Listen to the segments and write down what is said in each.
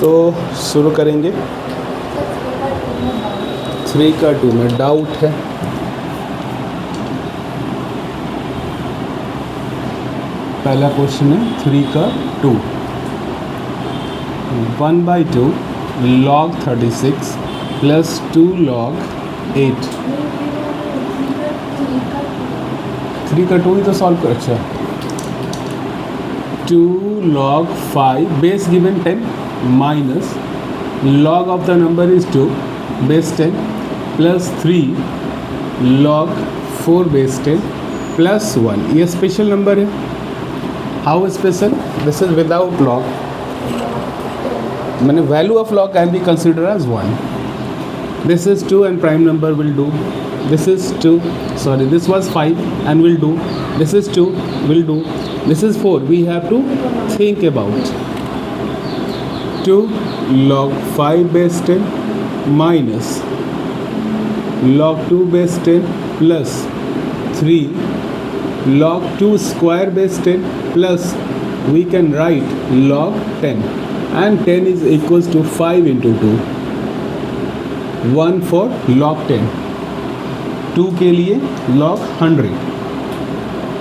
तो शुरू करेंगे। 3 का 2 में डाउट है। पहला क्वेश्चन है 3 का 2। 1/2 log 36 प्लस 2 log 8। 3 का 2 ही तो सॉल्व कर। अच्छा 2 log 5 base given 10 minus log of the number is 2 base 10 plus 3 log 4 base 10 plus 1। ये स्पेशल नंबर है। How special? This is without log, मैंने value of log can be consider as 1। This is 2 and prime number will do. This is 2, sorry, this was 5 and will do. This is 2, will do. This is 4, we have to think about. 2 log 5 base 10 minus log 2 base 10 plus 3 log 2 square base 10 plus we can write log 10, and 10 is equals to 5 into 2, 1 for log 10। 2 के लिए log 100।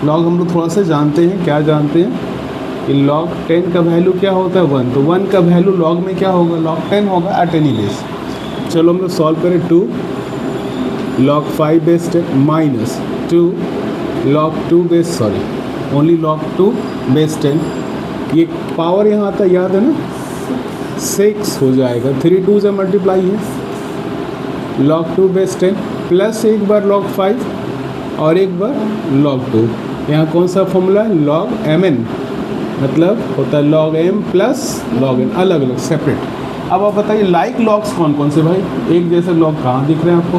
log हम लोग थोड़ा सा जानते हैं। क्या जानते हैं कि log 10 का वैल्यू क्या होता है 1, तो 1 का वैल्यू log में क्या होगा log 10 होगा एट एनी बेस। चलो हम लोग सॉल्व करें। 2 log 5 base 10 minus 2 log 2 base, sorry only log 2 base 10। ये पावर यहाँ आता याद है ना, 6 हो जाएगा। 3 2 से मल्टीप्लाई है। log 2 बेस 10 प्लस एक बार log 5 और एक बार log 2। यहाँ कौन सा फॉर्मूला है log mn, मतलब होता है log m plus log n, अलग अलग सेपरेट। अब आप बताइए लाइक लॉग्स कौन कौन से भाई? एक जैसे लॉग कहाँ दिख रहे हैं आपको?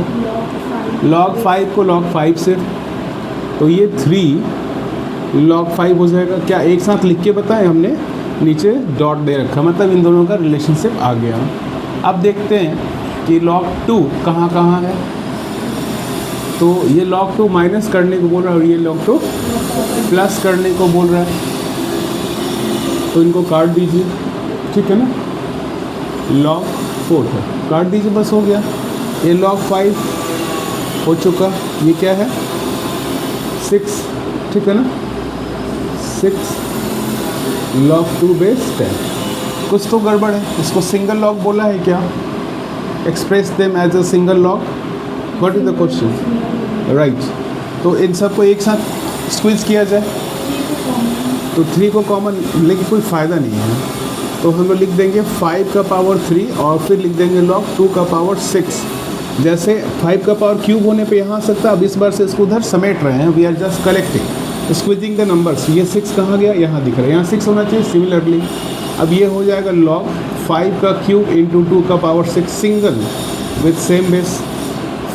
log 5 को log 5 से, तो ये 3 log 5 हो जाएगा। क्या एक साथ लिख के बताएं? हमने नीचे डॉट दे रखा, मतलब इन दोनों का रिलेशनशिप आ गया। अब देखते हैं कि log 2 कहाँ कहाँ है। तो ये log 2 माइनस करने को बोल रहा है और ये log 2 प्लस करने को बोल रहा है, तो इनको काट दीजिए, ठीक है ना। log 4 है, काट दीजिए, बस हो गया। ये log 5 हो चुका, ये क्या है 6, ठीक है ना। 6 log 2 बेस 10। कुछ तो गड़बड़ है, इसको सिंगल लॉग बोला है क्या? Express them as a single log. What is the question? Right, तो इन सबको एक साथ स्क्वीज किया जाए तो 3 को कॉमन लेकिन कोई फ़ायदा नहीं है, तो हम लोग लिख देंगे 5 का पावर 3 और फिर लिख देंगे log 2 का पावर 6। जैसे 5 का पावर क्यूब होने पे यहाँ आ सकता है, अब इस बार से इसको उधर समेट रहे हैं। We are just collecting, squeezing the numbers. ये 6 कहाँ गया? यहाँ दिख रहा है, यहाँ 6 होना चाहिए। सिमिलरली अब ये हो जाएगा log 5 का क्यूब इंटू 2 का power 6 single with same base.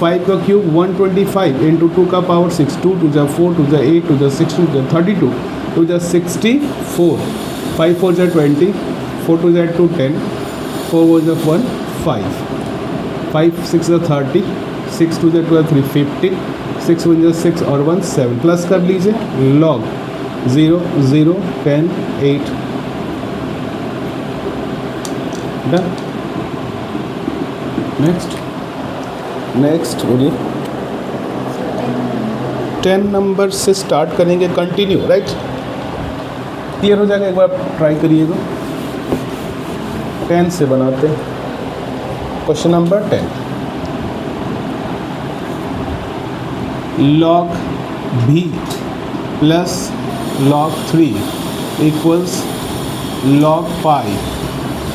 5 का क्यूब 125 इंटू 2 का पावर 6, 2 2 जा 4, 2 जा 8, 2 जा 6, 2 जा 32, 2 जा 64, 5 4 जा 20, 4 2 जा 2 10, 4 4 जा 1 5, 5 6 जा 30, 6 2 जा 12 3 50, 6 1 जा 6 और 1 7। प्लस कर लीजिए log 0 0 10 8। डन। नेक्स्ट बोलिए। 10 नंबर से स्टार्ट करेंगे, कंटिन्यू, राइट। क्लियर हो जाएगा, एक बार ट्राई करिएगा। 10 से बनाते हैं। Question number 10, log b plus log 3 equals log 5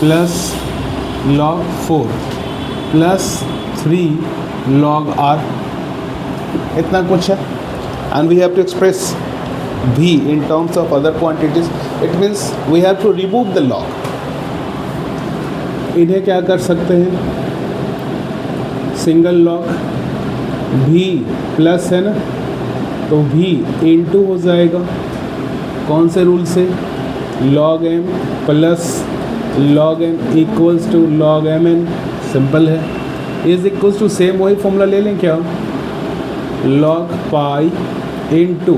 plus log 4 plus 3 log r। इतना कुछ है, and we have to express v in terms of other quantities. It means we have to remove the log. इन्हें क्या कर सकते हैं? Single log v plus है ना, तो v इंटू हो जाएगा कौन से रूल से? log m plus log m equals to log mn। Simple है। इज इक्वल्स टू सेम वही फॉर्मूला ले लें क्या? log pi into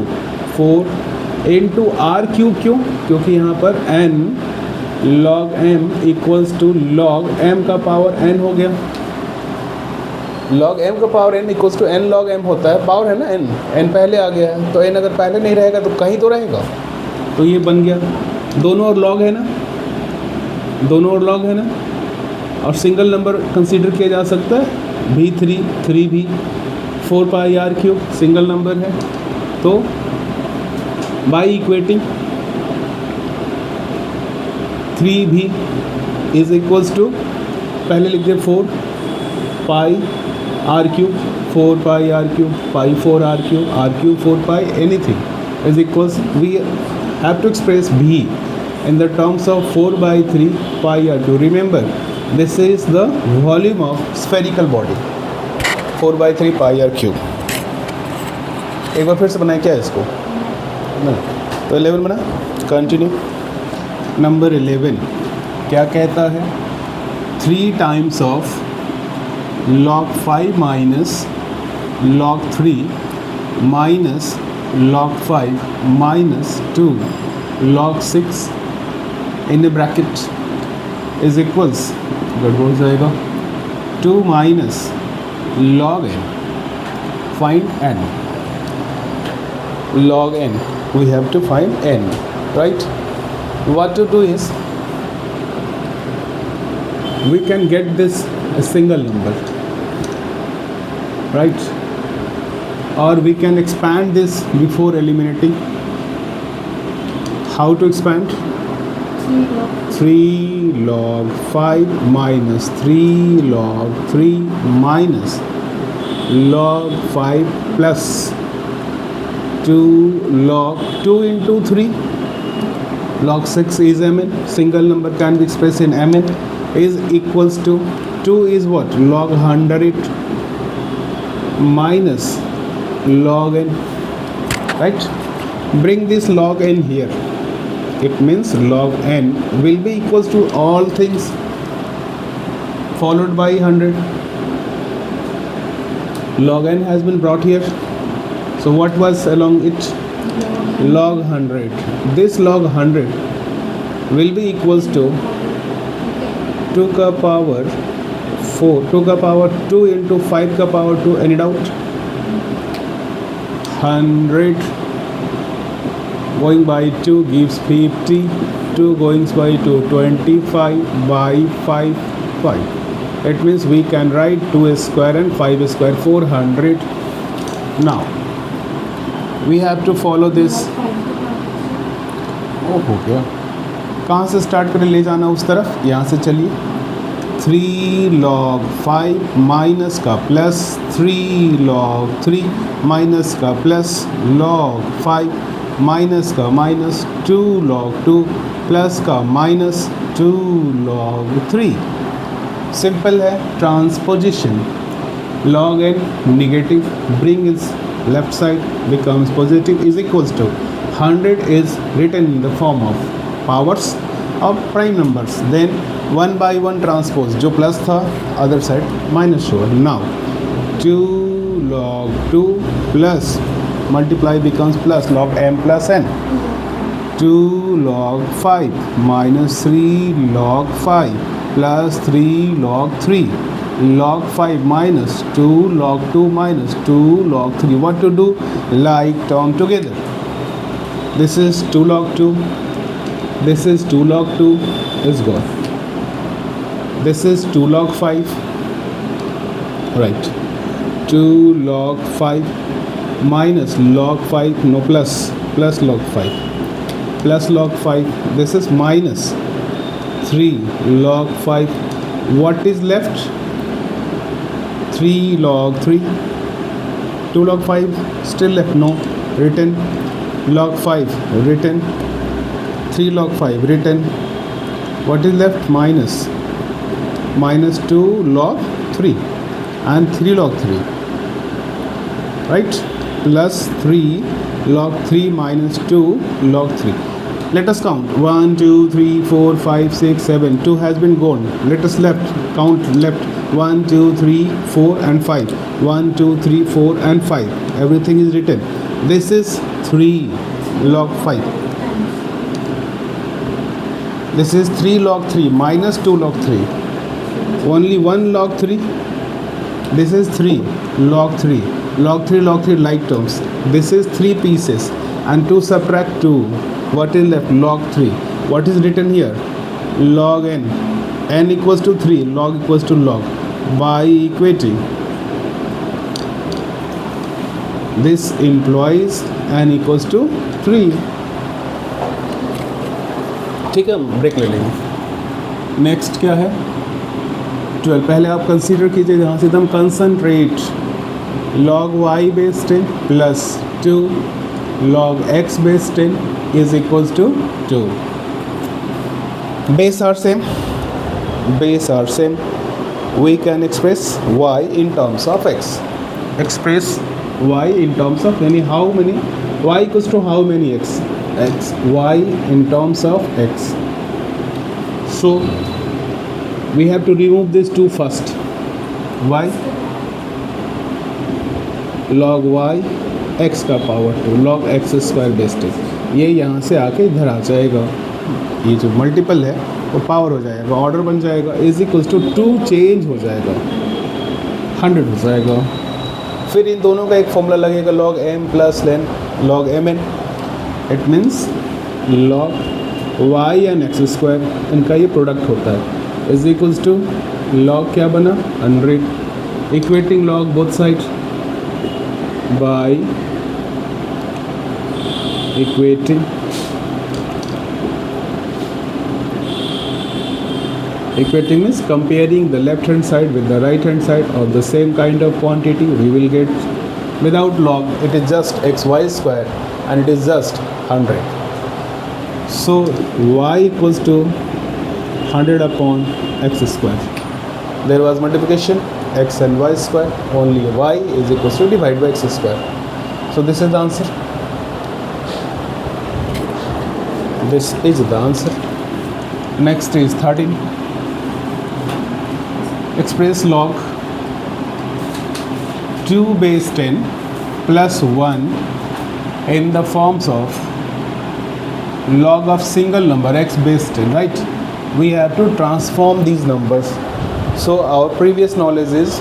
4 into r cube. क्यों? क्योंकि यहाँ पर n log m equals to log m का पावर n हो गया। log m का power n equals to n log m होता है, पावर है ना n पहले आ गया है, तो n अगर पहले नहीं रहेगा तो कहीं तो रहेगा, तो ये बन गया। दोनों और log है ना, दोनों और log है ना, और सिंगल नंबर कंसीडर किया जा सकता है v3 3v 4 pi r cube single number है, तो by equating 3v is equals to पहले लिख दिया 4 pi r cube 4 pi r cube pi 4 r cube 4 pi anything is equals we have to express v in the terms of 4 by 3 pi r cube. Remember, this is the volume of spherical body 4 by 3 pi r cube. एक बार फिर से बनाए क्या है इसको ना, तो 11 बना, कंटिन्यू। नंबर 11 क्या कहता है, 3 times of log 5 minus log 3 minus log 5 minus 2 log 6 in bracket is equals, गड़बड़ हो जाएगा, 2 minus log n, find n, log n, we have to find n, right? What to do is, we can get this a single number, right? Or we can expand this before eliminating. How to expand? 3 log 5 minus 3 log 3 minus log 5 plus 2 log 2 into 3 log 6 is mn, single number can be expressed in mn, is equals to 2 is what, log 100 minus log n, right? Bring this log n here. It means log n will be equals to all things followed by 100. Log n has been brought here. So what was along it? Log 100. This log 100 will be equals to 2 ka power 4, 2 ka power 2 into 5 ka power 2. Any doubt? 100 going by 2 gives 50, 2 going by 2 25 by 5 5. It means we can write 2 square and 5 square 400. Now we have to follow this. हो गया, कहाँ से start करें, ले जाना उस तरफ, यहाँ से चलिए। 3 log 5 माइनस का प्लस 3 log 3 माइनस का प्लस log 5 माइनस का माइनस 2 log 2 प्लस का माइनस 2 log 3। सिंपल है, transposition. log n negative, bring is left side becomes positive, is equals to 100 is written in the form of powers of prime numbers, then 1 by 1 transpose, जो plus था other side minus हुआ। Now 2 log 2 plus multiply becomes plus log m plus n, 2 log 5 minus 3 log 5 plus 3 log 3, log 5 minus 2 log 2 minus 2 log 3. What to do? Like term together. This is 2 log 2, this is 2 log 2 is gone, this is 2 log 5, right? 2 log 5 minus log 5, no plus, plus log 5, plus log 5, this is minus 3 log 5. What is left? 3 log 3, 2 log 5 still left, no, written, log 5 written, 3 log 5 written. What is left? Minus, minus 2 log 3 and 3 log 3, right? Plus 3 log 3 minus 2 log 3. Let us count. 1 2 3 4 5 6 7. 2 has been gone. Let us count left. 1 2 3 4 and 5. 1 2 3 4 and 5. Everything is written. This is 3 log 5. This is 3 log 3 minus 2 log 3. Only 1 log 3. This is 3 log 3. Log 3 log 3 like terms. This is 3 pieces. And to subtract 2, what is left? Log 3. What is written here? Log n. N equals to 3. Log equals to log. By equating, this implies n equals to 3. ठीक है, break ले लेंगे. Next क्या है? 12. पहले आप consider कीजिए यहाँ से एकदम concentrate. log y base 10 plus 2 log x base 10 is equals to 2. Base are same. Base are same. We can express y in terms of x. Express y in terms of how many? Y equals to how many x? X. Y in terms of x. So we have to remove these 2 first. Y log y x का power 2 log x square base 10. ये यहाँ से आके इधर आ जाएगा. ये जो multiple है वो पावर हो जाएगा, ऑर्डर बन जाएगा, इज इक्वल्स टू 2 चेंज हो जाएगा, 100 हो जाएगा. फिर इन दोनों का एक फॉर्मूला लगेगा log m plus log mn. It means log y and x square, इनका ये प्रोडक्ट होता है, इज इक्वल्स टू log क्या बना 100. Equating log both side by equating means comparing the left hand side with the right hand side of the same kind of quantity. We will get without log, it is just xy square and it is just 100. So y equals to 100 upon x square. There was multiplication x and y square, only y is equals to divided by x square. So this is the answer. This is the answer. Next is 13. Express log 2 base 10 plus 1 in the forms of log of single number x base 10, right? We have to transform these numbers. So our previous knowledge is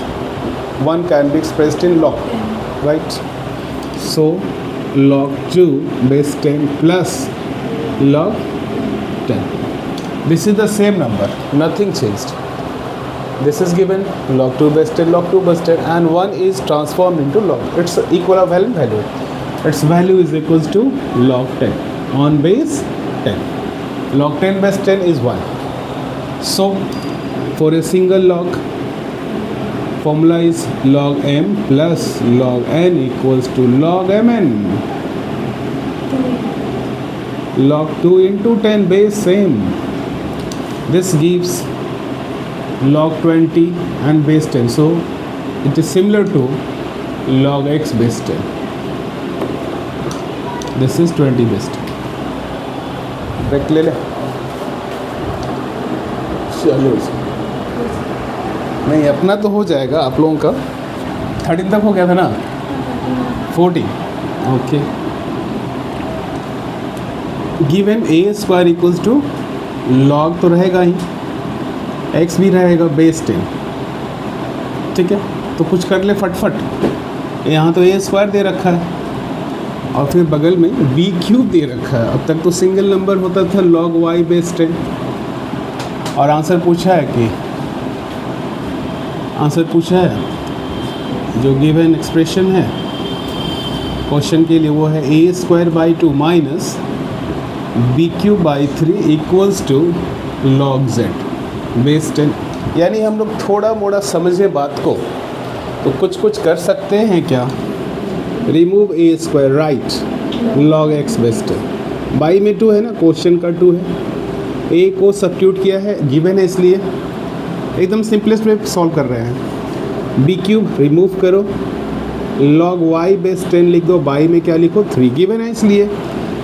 1 can be expressed in log, right? So log 2 base 10 plus log 10. This is the same number, nothing changed. This is given log 2 base 10, log 2 base 10, and 1 is transformed into log. It's equivalent value. Its value is equals to log 10 on base 10. Log 10 base 10 is 1. So for a single log, formula is log m plus log n equals to log mn. Log 2 into 10 base same. This gives log 20 and base 10. So it is similar to log x base 10. This is 20 base 10. Break ले ले. चलो नहीं, अपना तो हो जाएगा, आप लोगों का 13 तक हो गया था ना, 14. Okay. Given a square equals to log तो रहेगा ही, एक्स भी रहेगा बेस 10. ठीक है, तो कुछ कर ले फटफट. यहाँ तो ए स्क्वायर दे रखा है और फिर बगल में बी क्यूब दे रखा है. अब तक तो सिंगल नंबर होता था लॉग वाई बेस 10. और आंसर पूछा है कि जो गिवन एक्सप्रेशन है क्वेश्चन के लिए वो है a square by 2 minus b cube by 3 equals to log z base 10. यानी हम लोग थोड़ा मोड़ा समझे बात को तो कुछ कर सकते हैं क्या. Remove A square, right, log x base 10. By में 2 है ना, क्वेश्चन का 2 है. ए को सब्स्टिट्यूट किया है, गिवन है इसलिए एकदम सिंपलेस्ट वे सॉल्व कर रहे हैं. बी क्यूब रिमूव करो, लॉग वाई बेस 10 लिख दो, बाई में क्या लिखो 3, गिवन है इसलिए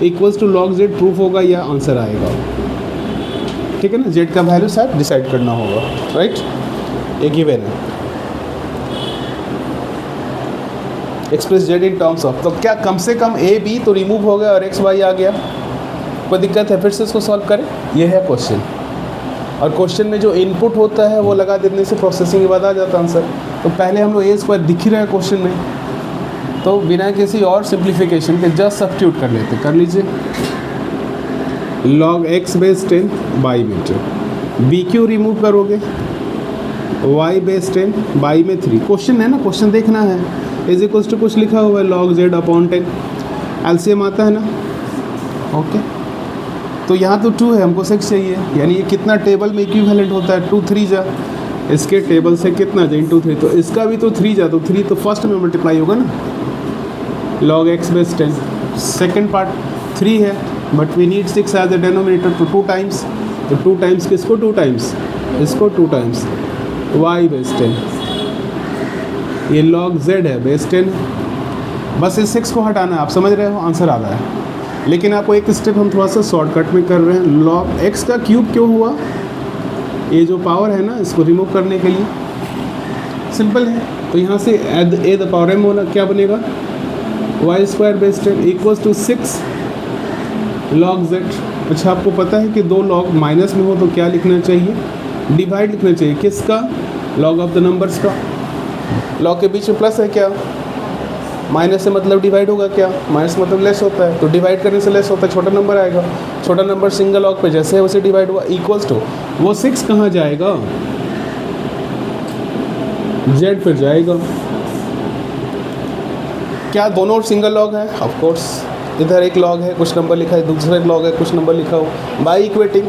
equals to log Z. Proof होगा या आंसर आएगा. ठीक है ना, जेड का वैल्यू शायद डिसाइड करना होगा, राइट. ये गिवन है. Express Z in terms of, तो क्या कम से कम ए बी तो रिमूव हो गया और एक्स वाई आ गया. कोई दिक्कत है फिर से इसको सॉल्व करें? ये है क्वेश्चन, और क्वेश्चन में जो इनपुट होता है वो लगा देने से प्रोसेसिंग के बाद आ जाता आंसर। तो पहले हम लोग ए स्क्वायर दिख ही रहा है क्वेश्चन में, तो बिना किसी और सिंप्लीफिकेशन के जस्ट सब्स्टिट्यूट कर लेते। कर लीजिए, log x बेस 10 बाई में 2, बी क्यू रिमूव करोगे, y बेस 10 बाई में 3। क्वेश्चन है ना, क्वेश्चन देखना है। इज इक्वल्स टू कुछ लिखा हुआ है log z अपॉन 10, एलसीएम आता है ना, ओके। तो यहाँ तो 2 है, हमको 6 चाहिए, यानी ये कितना टेबल में इक्विवेलेंट होता है, 2 3 जा, इसके टेबल से कितना जा इंटू 3, तो इसका भी तो 3 जा, तो 3 तो फर्स्ट में मल्टीप्लाई होगा ना, log x base 10। Second part 3 है, but we need 6 as a denominator, तो 2 टाइम्स, तो 2 टाइम्स किसको, 2 टाइम्स इसको, 2 टाइम्स y बेस 10। ये log z है बेस 10, बस इस 6 को हटाना है, आप समझ रहे हो, आंसर आ रहा है। लेकिन आपको एक स्टेप हम थोड़ा सा शॉर्टकट में कर रहे हैं। log x का क्यूब क्यों हुआ, ये जो पावर है ना, इसको रिमूव करने के लिए सिंपल है। तो यहाँ से ए द पावर m होना क्या बनेगा, Y square base 10 equals to 6 log z। अच्छा, आपको पता है कि 2 log माइनस में हो तो क्या लिखना चाहिए, डिवाइड लिखना चाहिए, किसका, log ऑफ द नंबर्स का। log के बीच में प्लस है क्या, माइनस से मतलब डिवाइड होगा क्या, माइनस मतलब लेस होता है, तो डिवाइड करने से लेस होता है, छोटा नंबर आएगा। छोटा नंबर सिंगल log पे जैसे है वैसे डिवाइड हुआ, इक्वल्स टू वो 6 कहाँ जाएगा, z पर जाएगा। क्या दोनों सिंगल log है, ऑफ कोर्स। इधर एक log है, कुछ नंबर लिखा है, दूसरा एक log है, कुछ नंबर लिखा हो, बाई इक्वेटिंग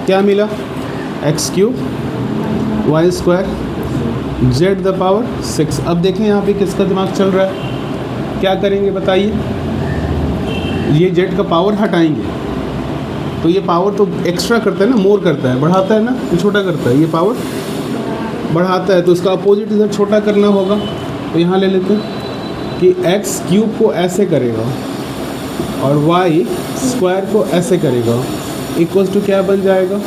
क्या मिला, X cube Y square Z the power 6। अब देखें यहाँ पे किसका दिमाग चल रहा है, क्या करेंगे बताइए। ये जेड का पावर हटाएंगे, तो ये पावर तो एक्स्ट्रा करता है ना, मोर करता है, बढ़ाता है ना, ये छोटा करता है, ये पावर बढ़ाता है, तो इसका अपोजिट इधर छोटा करना होगा। तो यहाँ ले लेते हैं कि एक्स क्यूब को ऐसे करेगा और वाई स्क्वायर को ऐसे करेगा, इक्वल्स टू क्या बन जाएगा,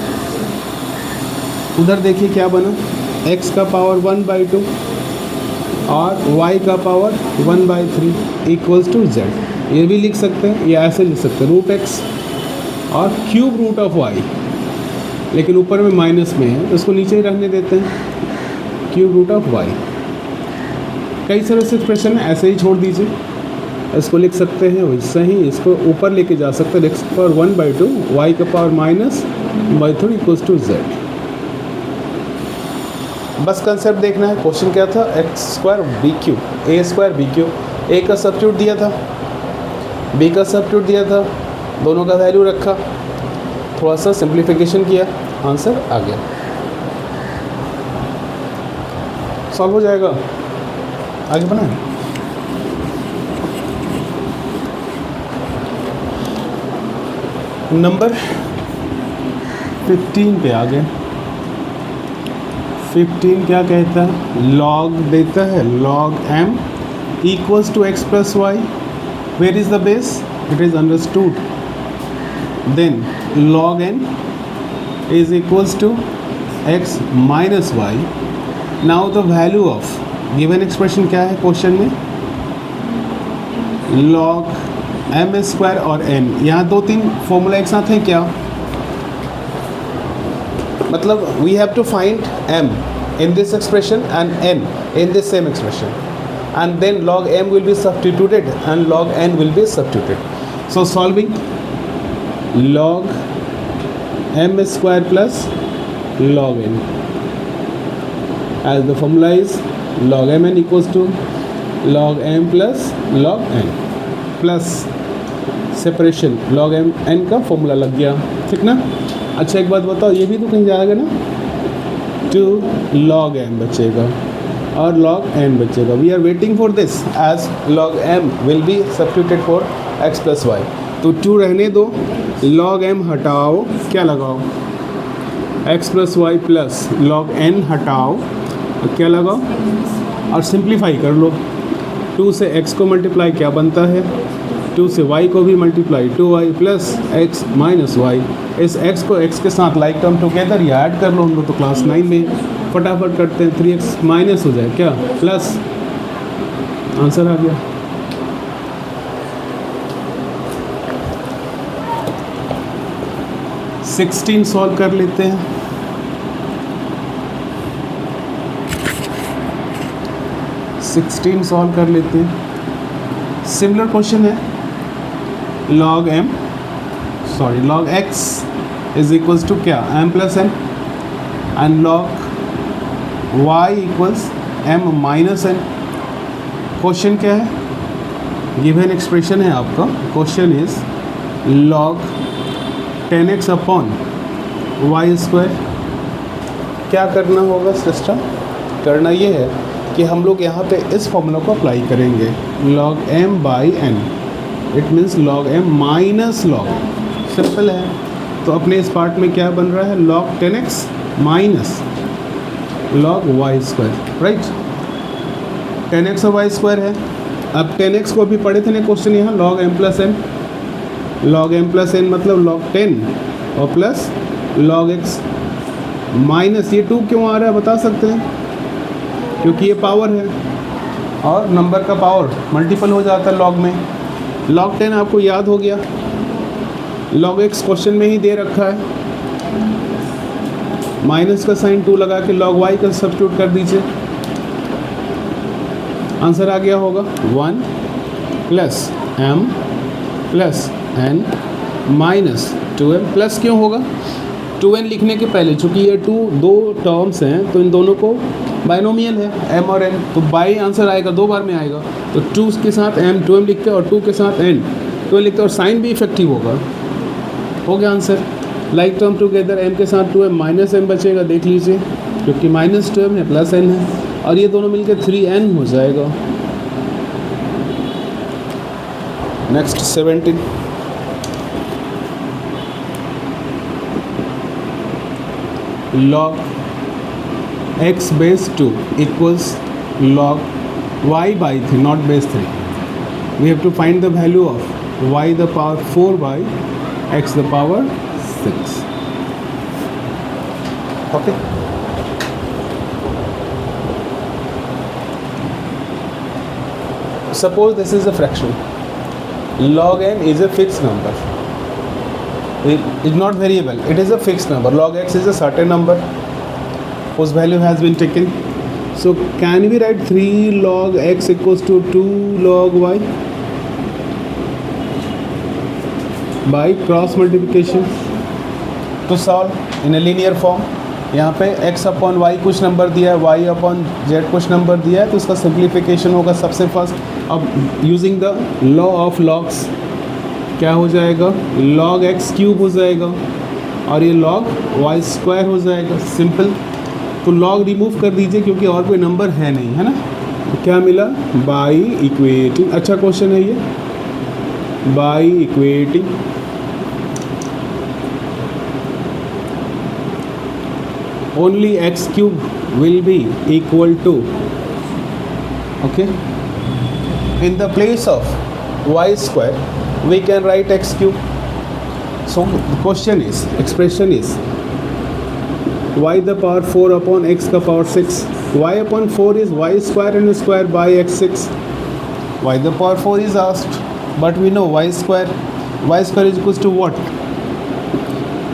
उधर देखिए क्या बना, x का पावर 1/2 और y का पावर 1/3 इक्वल्स टू z। ये भी लिख सकते हैं, या ऐसे लिख सकते हैं, रूट x और क्यूब रूट ऑफ y, लेकिन ऊपर में माइनस में है तो इसको नीचे ही रहने देते हैं, क्यूब रूट ऑफ y। कई सारे एक्सप्रेशन है, ऐसे ही छोड़ दीजिए, इसको लिख सकते हैं वैसे ही, इसको ऊपर लेके जा सकते हैं, x पावर 1/2 y का पावर -/3 इक्वल्स टू z। बस कंसेप्ट देखना है। क्वेश्चन क्या था, एक्स स्क्वायर बी क्यू, ए स्क्वायर बी क्यू, ए का सब्स्टिट्यूट दिया था, बी का सब्स्टिट्यूट दिया था, दोनों का वैल्यू रखा, थोड़ा सा सिंप्लीफिकेशन किया, आंसर आ गया, सॉल्व हो जाएगा। आगे बढ़ाएं। नंबर 15 पे आ गए। 15 क्या कहता है, log देता है, log m equals to x plus Y, where is the base, it is understood, then log n is equals to x minus Y. Now the value of given expression क्या है question में, log m square और n, यहाँ 2-3 formula एक साथ हैं क्या, मतलब we have to find m in this expression and n in this same expression, and then log m will be substituted and log n will be substituted. So solving log m square plus log n, as the formula is log mn equals to log m plus log n plus separation log m n का formula लग गया, ठीक ना। अच्छा एक बात बताओ, ये भी तो कहीं जाएगा ना, 2 log m बचेगा और log n बचेगा। We are waiting for this as log m will be substituted for x plus Y. तो 2 रहने दो, log m हटाओ, क्या लगाओ, x plus Y plus log n हटाओ, तो क्या लगाओ और सिंप्लीफाई कर लो। 2 से x को मल्टीप्लाई क्या बनता है, 2 से y को भी multiply, 2y plus x minus Y. इस x को x के साथ लाइक टर्म टुगेदर या ऐड कर लो, हम लोग तो क्लास 9 में फटाफट करते हैं, 3x माइनस हो जाए क्या, प्लस, आंसर आ गया। 16 सॉल्व कर लेते हैं। सॉल्व कर लेते हैं। सिमिलर क्वेश्चन है, log x is equals to क्या, m plus n, and log y equals m minus n। Question क्या है, गिवन एक्सप्रेशन है आपका। Question is log 10x upon Y square. क्या करना होगा सिस्टम, करना ये है कि हम लोग यहाँ पे इस फॉर्मूला को अप्लाई करेंगे, log m by n, it means log m minus log, simple है। तो अपने इस पार्ट में क्या बन रहा है, log 10x minus log y square, right. 10x और y स्क्वायर है। अब 10x को अभी पढ़े थे ना क्वेश्चन, यहाँ log m plus n, log m plus n मतलब log 10 और प्लस log x माइनस, ये 2 क्यों आ रहा है बता सकते हैं, क्योंकि ये पावर है और नंबर का पावर मल्टीपल हो जाता है log में। log 10 आपको याद हो गया, log x क्वेश्चन में ही दे रखा है, माइनस का साइन 2 लगा के log y का सब्स्टिट्यूट कर दीजिए, आंसर आ गया होगा 1 plus m plus n minus 2m। Plus क्यों होगा, 2n लिखने के पहले चूँकि ये दो टर्म्स हैं तो इन दोनों को बाइनोमियल है m और n, तो बाई आंसर आएगा, 2 बार में आएगा। तो 2 के साथ m 2m लिखते हैं और 2 के साथ n 2 लिखते हैं और साइन भी इफेक्टिव होगा, हो गया answer. Like term together m के साथ 2m माइनस m बचेगा, देख लीजिए, क्योंकि माइनस 2m है प्लस n है और ये दोनों मिलकर 3n हो जाएगा। Next 17, log x base 2 equals log y by 3, not base 3. We have to find the value of y the power 4 by x the power 6. Okay. Suppose this is a fraction. Log n is a fixed number. It is not variable, it is a fixed number. Log x is a certain number whose value has been taken. So can we write 3 log x equals to 2 log y by cross multiplication to solve in a linear form? यहाँ पे x upon y कुछ number दिया है, y upon z कुछ number दिया है, तो इसका सिंप्लीफिकेशन होगा सबसे फर्स्ट। अब using the law of logs क्या हो जाएगा, log x क्यूब हो जाएगा और ये log y स्क्वायर हो जाएगा, सिंपल। तो log रिमूव कर दीजिए क्योंकि और कोई नंबर है नहीं, है ना। तो क्या मिला, बाई इक्वेटिंग, अच्छा क्वेश्चन है ये, by equating only x cube will be equal to, okay, in the place of y square we can write x cube. So the question is, expression is y the power 4 upon x the power 6. Y upon 4 is y square and square by x6. Y the power 4 is asked, but we know y square is equals to what,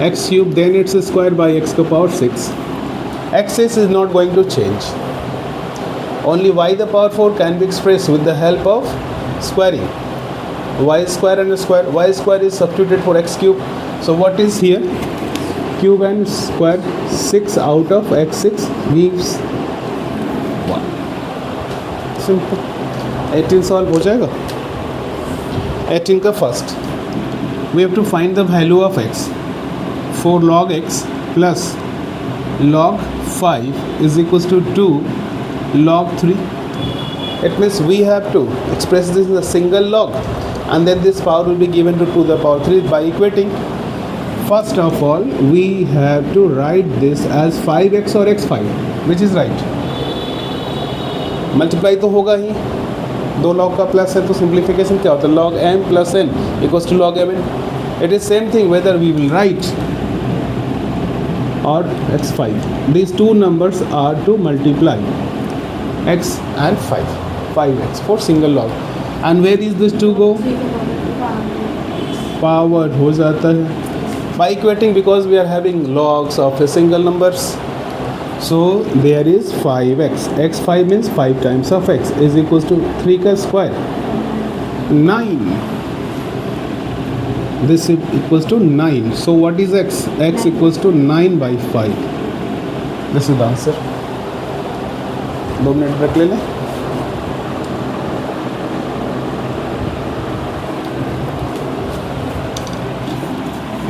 x cube, then it's square by x the power 6. Axis is not going to change, only y the power 4 can be expressed with the help of squaring. Y square and square, y square is substituted for x cube, so what is here, cube and square, 6 out of x6 gives 1, simple। 18 solve हो जाएगा। 18 का first, we have to find the value of x for log x plus log 5 is equals to 2 log 3. It means we have to express this in a single log and then this power will be given to 2 the power 3 by equating. First of all we have to write this as 5x or x5, which is right। Multiply तो होगा ही, 2 log का plus है तो simplification क्या होता है, log m plus n equals to log mn। It is same thing whether we will write or x5. These two numbers are to multiply x and 5x for single log। And where is this 2 go, power हो जाता है By equating, because we are having logs of a single numbers, so there is 5x. x5 means 5 times of x is equals to 3 का square 9. This is equals to 9. So what is x? X equals to 9 by 5. This is the answer. 2 minute break ले लें.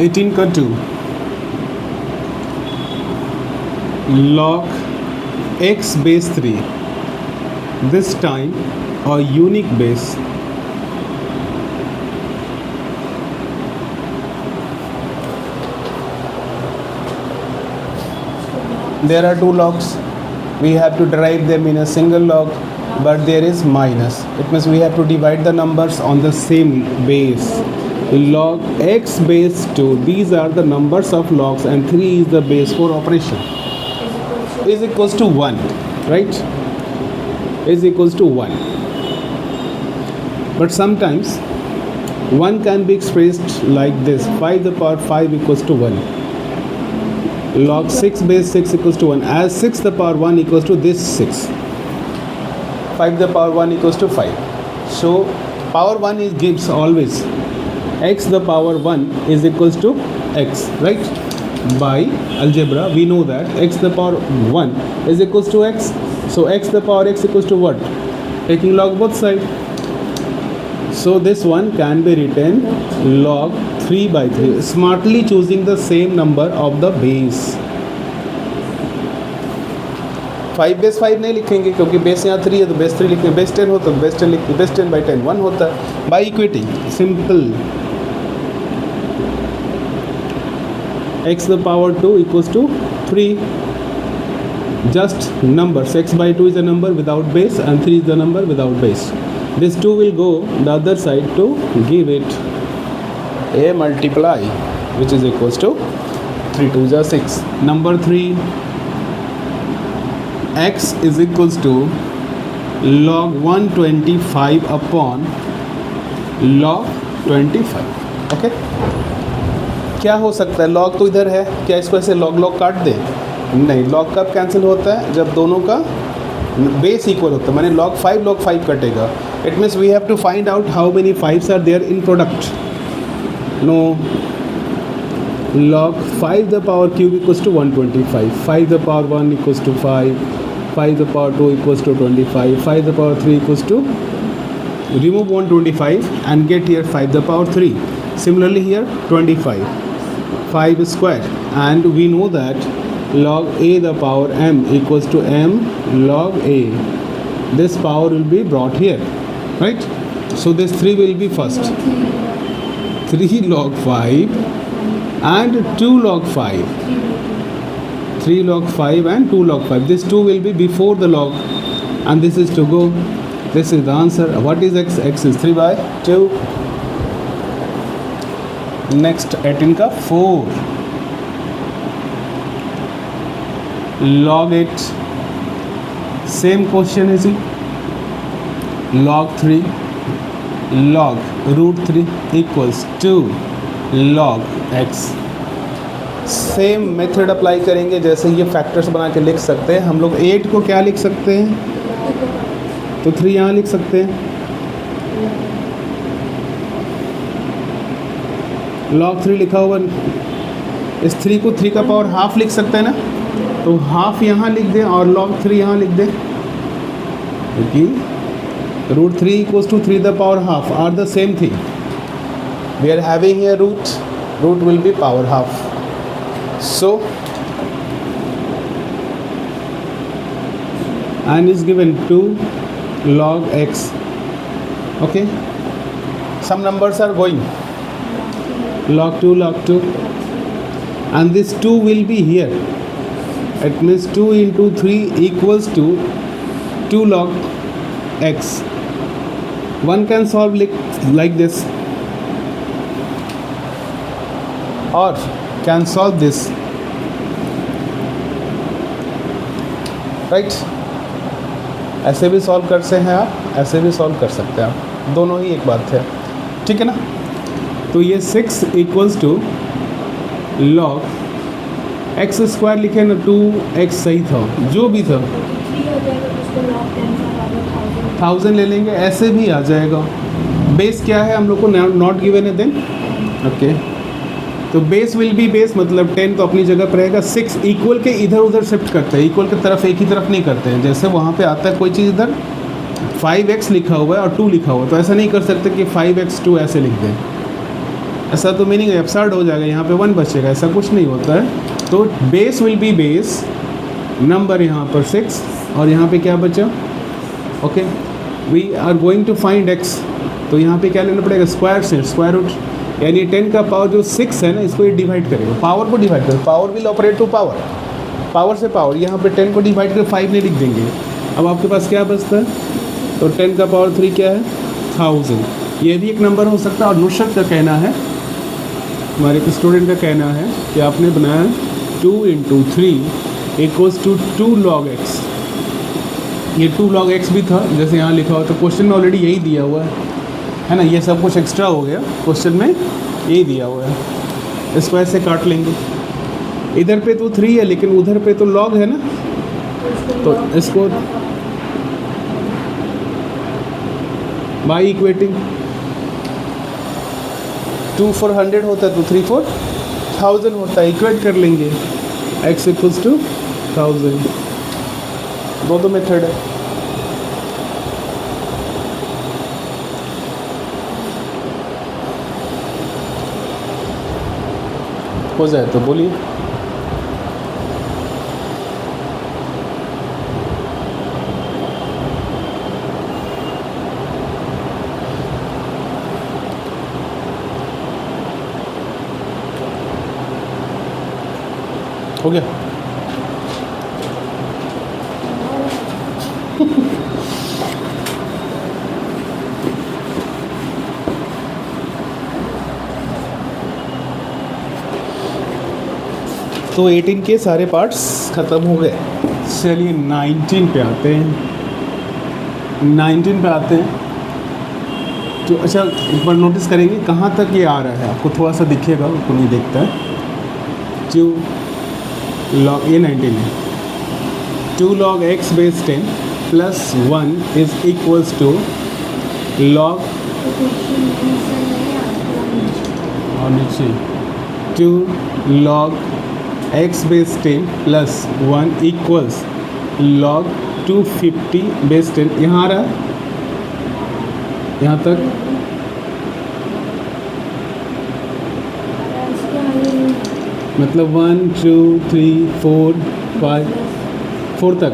Eighteen का 2 log x base 3. This time a unique base. There are 2 logs. We have to derive them in a single log, but there is minus. It means we have to divide the numbers on the same base. Log x base 2. These are the numbers of logs, and 3 is the base for operation. Is equals to 1, right? Is equals to 1. But sometimes 1 can be expressed like this. 5 to the power 5 equals to 1. Log 6 base 6 equals to 1. As 6 to the power 1 equals to this 6. 5 to the power 1 equals to 5. So power 1 is gives always x to the power 1 is equals to x, right? By algebra we know that x to the power 1 is equals to x. So x to the power x equals to what? Taking log both sides. So this one can be written log 3 by 3. Smartly choosing the same number of the base. 5 base 5 नहीं लिखेंगे क्योंकि base यहाँ 3 है, तो base 3 लिखेंगे. Base 10 होता है base 10 लिखते. बेस 10 by 10 1 होता है. By equating simple x to the power 2 equals to 3. Just numbers. X by 2 is a number without base and 3 is the number without base. This 2 will go the other side to give it a multiply, which is equals to 3 2 is 6. Number 3, x is equals to log 125 upon log 25. Okay. क्या हो सकता है? Log तो इधर है, क्या इसको ऐसे लॉग लॉग काट दे? नहीं. लॉग कब कैंसिल होता है? जब दोनों का बेस इक्वल होता है. मैंने log 5 कटेगा. It means we have to find out how many 5s are there in product. No. log 5 the power cube equals to 125. 5 the power 1 equals to 5. 5 the power 2 equals to 25. 5 the power 3 equals to, remove 125 and get here 5 the power 3. Similarly here 25. 5 square, and we know that log a the power m equals to m log a. This power will be brought here, right? So this 3 will be first. 3 log 5 and 2 log 5. 3 log 5 and 2 log 5. This 2 will be before the log, and this is to go. This is the answer. What is x? X is 3 by 2. Next 18 का 4. log 8. Same question is it? log 3 log root 3 equals to log x. Same method apply करेंगे. जैसे ये factors बना के लिख सकते हैं हम लोग. 8 को क्या लिख सकते हैं? तो 3 यहाँ लिख सकते हैं. log 3 लिखा हुआ. इस 3 को 3 का पावर हाफ लिख सकते हैं ना, तो हाफ यहाँ लिख दें और log 3 यहाँ लिख दें, क्योंकि root 3 equals to 3 the power half are the same thing. We are having here root will be power half. So and is given 2 log x. Okay, some numbers are going log 2, and this 2 will be here. It means 2 into 3 equals to 2 log x. One can solve like this, or can solve this, right? ऐसे भी solve कर सकते हैं आप, ऐसे भी solve कर सकते हैं आप. दोनों ही एक बात है. ठीक है ना? तो ये 6 equals to log X square लिखे ना, 2x सही था, जो भी था 1000 ले लेंगे, ऐसे भी आ जाएगा। बेस क्या है हम लोग को नॉट गिवन है देन, ओके। तो बेस विल बी बेस, मतलब 10 तो अपनी जगह पर रहेगा। 6 इक्वल के इधर उधर शिफ्ट करते हैं, इक्वल की तरफ एक ही तरफ नहीं करते हैं। जैसे वहाँ पे आता है कोई चीज़ इधर 5x लिखा हुआ है और 2 लिखा हुआ है, तो ऐसा नहीं कर सकते कि 5x2 ऐसे लिख दें, ऐसा तो मीनिंग एब्सर्ड हो जाएगा, यहाँ पे 1 बचेगा, ऐसा कुछ नहीं होता है। तो base will be base, number यहाँ पर 6 और यहाँ पे क्या बचा, okay. We are going to find x, तो यहाँ पे क्या लेना पड़ेगा, स्क्वायर से स्क्वायर रूट, यानी 10 का पावर जो 6 है ना, इसको ये डिवाइड करेगा, पावर को डिवाइड करेगा, power will operate to power, power से पावर। यहाँ पे 10 को डिवाइड कर 5 नहीं लिख देंगे। अब आपके पास क्या बचता है, तो 10 का पावर 3 क्या है, 1000। ये भी एक नंबर हो सकता है। और नुसरत का कहना है, हमारे एक स्टूडेंट का कहना है कि आपने बनाया 2 × 3 = 2 log x। ये 2 log x भी था, जैसे यहाँ लिखा हुआ, तो क्वेश्चन में ऑलरेडी यही दिया हुआ है ना, ये सब कुछ एक्स्ट्रा हो गया, क्वेश्चन में यही दिया हुआ है। इसको ऐसे काट लेंगे, इधर पे तो 3 है लेकिन उधर पे तो log है ना, तो इसको बाई इक्वेटिंग 2 4 100 होता है, तो 3 4 1000 होता है, इक्वेट कर लेंगे, x = 1000। दो मेथड है। हो जाए तो बोलिए। हो गया। तो 18 के सारे पार्ट्स ख़त्म हो गए। चलिए 19 पे आते हैं। 19 पे आते हैं तो अच्छा, एक बार नोटिस करेंगे कहाँ तक ये आ रहा है, आपको थोड़ा सा दिखेगा, आपको नहीं दिखता है। 2 log, ये 19 है, 2 log x base 10 plus 1 is equals to log, और नीचे 2 log x base 10 plus 1 equals log 250 base 10। यहाँ आ रहा है, यहाँ तक मतलब 1 2 3 4 5 4 तक,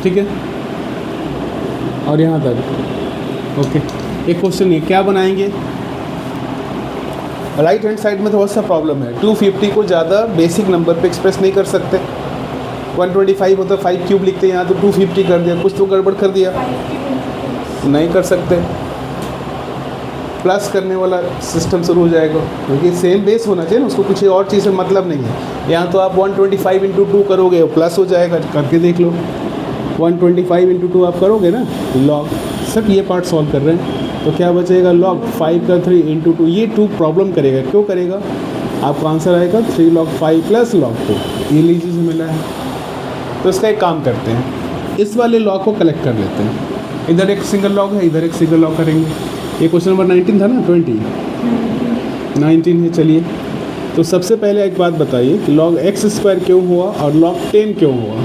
ठीक है, और यहाँ तक, ओके। एक क्वेश्चन है, क्या बनाएंगे, राइट हैंड साइड में थोड़ा सा प्रॉब्लम है। 250 को ज़्यादा बेसिक नंबर पे एक्सप्रेस नहीं कर सकते। 125 होता 5 क्यूब लिखते हैं, यहाँ तो 250 कर दिया, कुछ तो गड़बड़ कर दिया, नहीं कर सकते। प्लस करने वाला सिस्टम शुरू हो जाएगा, क्योंकि सेम बेस होना चाहिए ना, उसको कुछ और चीज़ से मतलब नहीं है। यहाँ तो आप 125 × 2 करोगे, प्लस हो जाएगा, करके देख लो। 125 × 2 आप करोगे ना, लॉग, सब ये पार्ट सॉल्व कर रहे हैं, तो क्या बचेगा, log 5 का 3 × 2, ये 2 प्रॉब्लम करेगा। क्यों करेगा, आपका आंसर आएगा 3 log 5 + log 2, ये लीजिए से मिला है। तो इसका एक काम करते हैं, इस वाले लॉग को कलेक्ट कर लेते हैं। इधर एक सिंगल लॉग है, इधर एक सिंगल लॉग करेंगे। ये क्वेश्चन नंबर 19 था ना, 19 है। चलिए, तो सबसे पहले एक बात बताइए कि log x² क्यों हुआ और log 10 क्यों हुआ।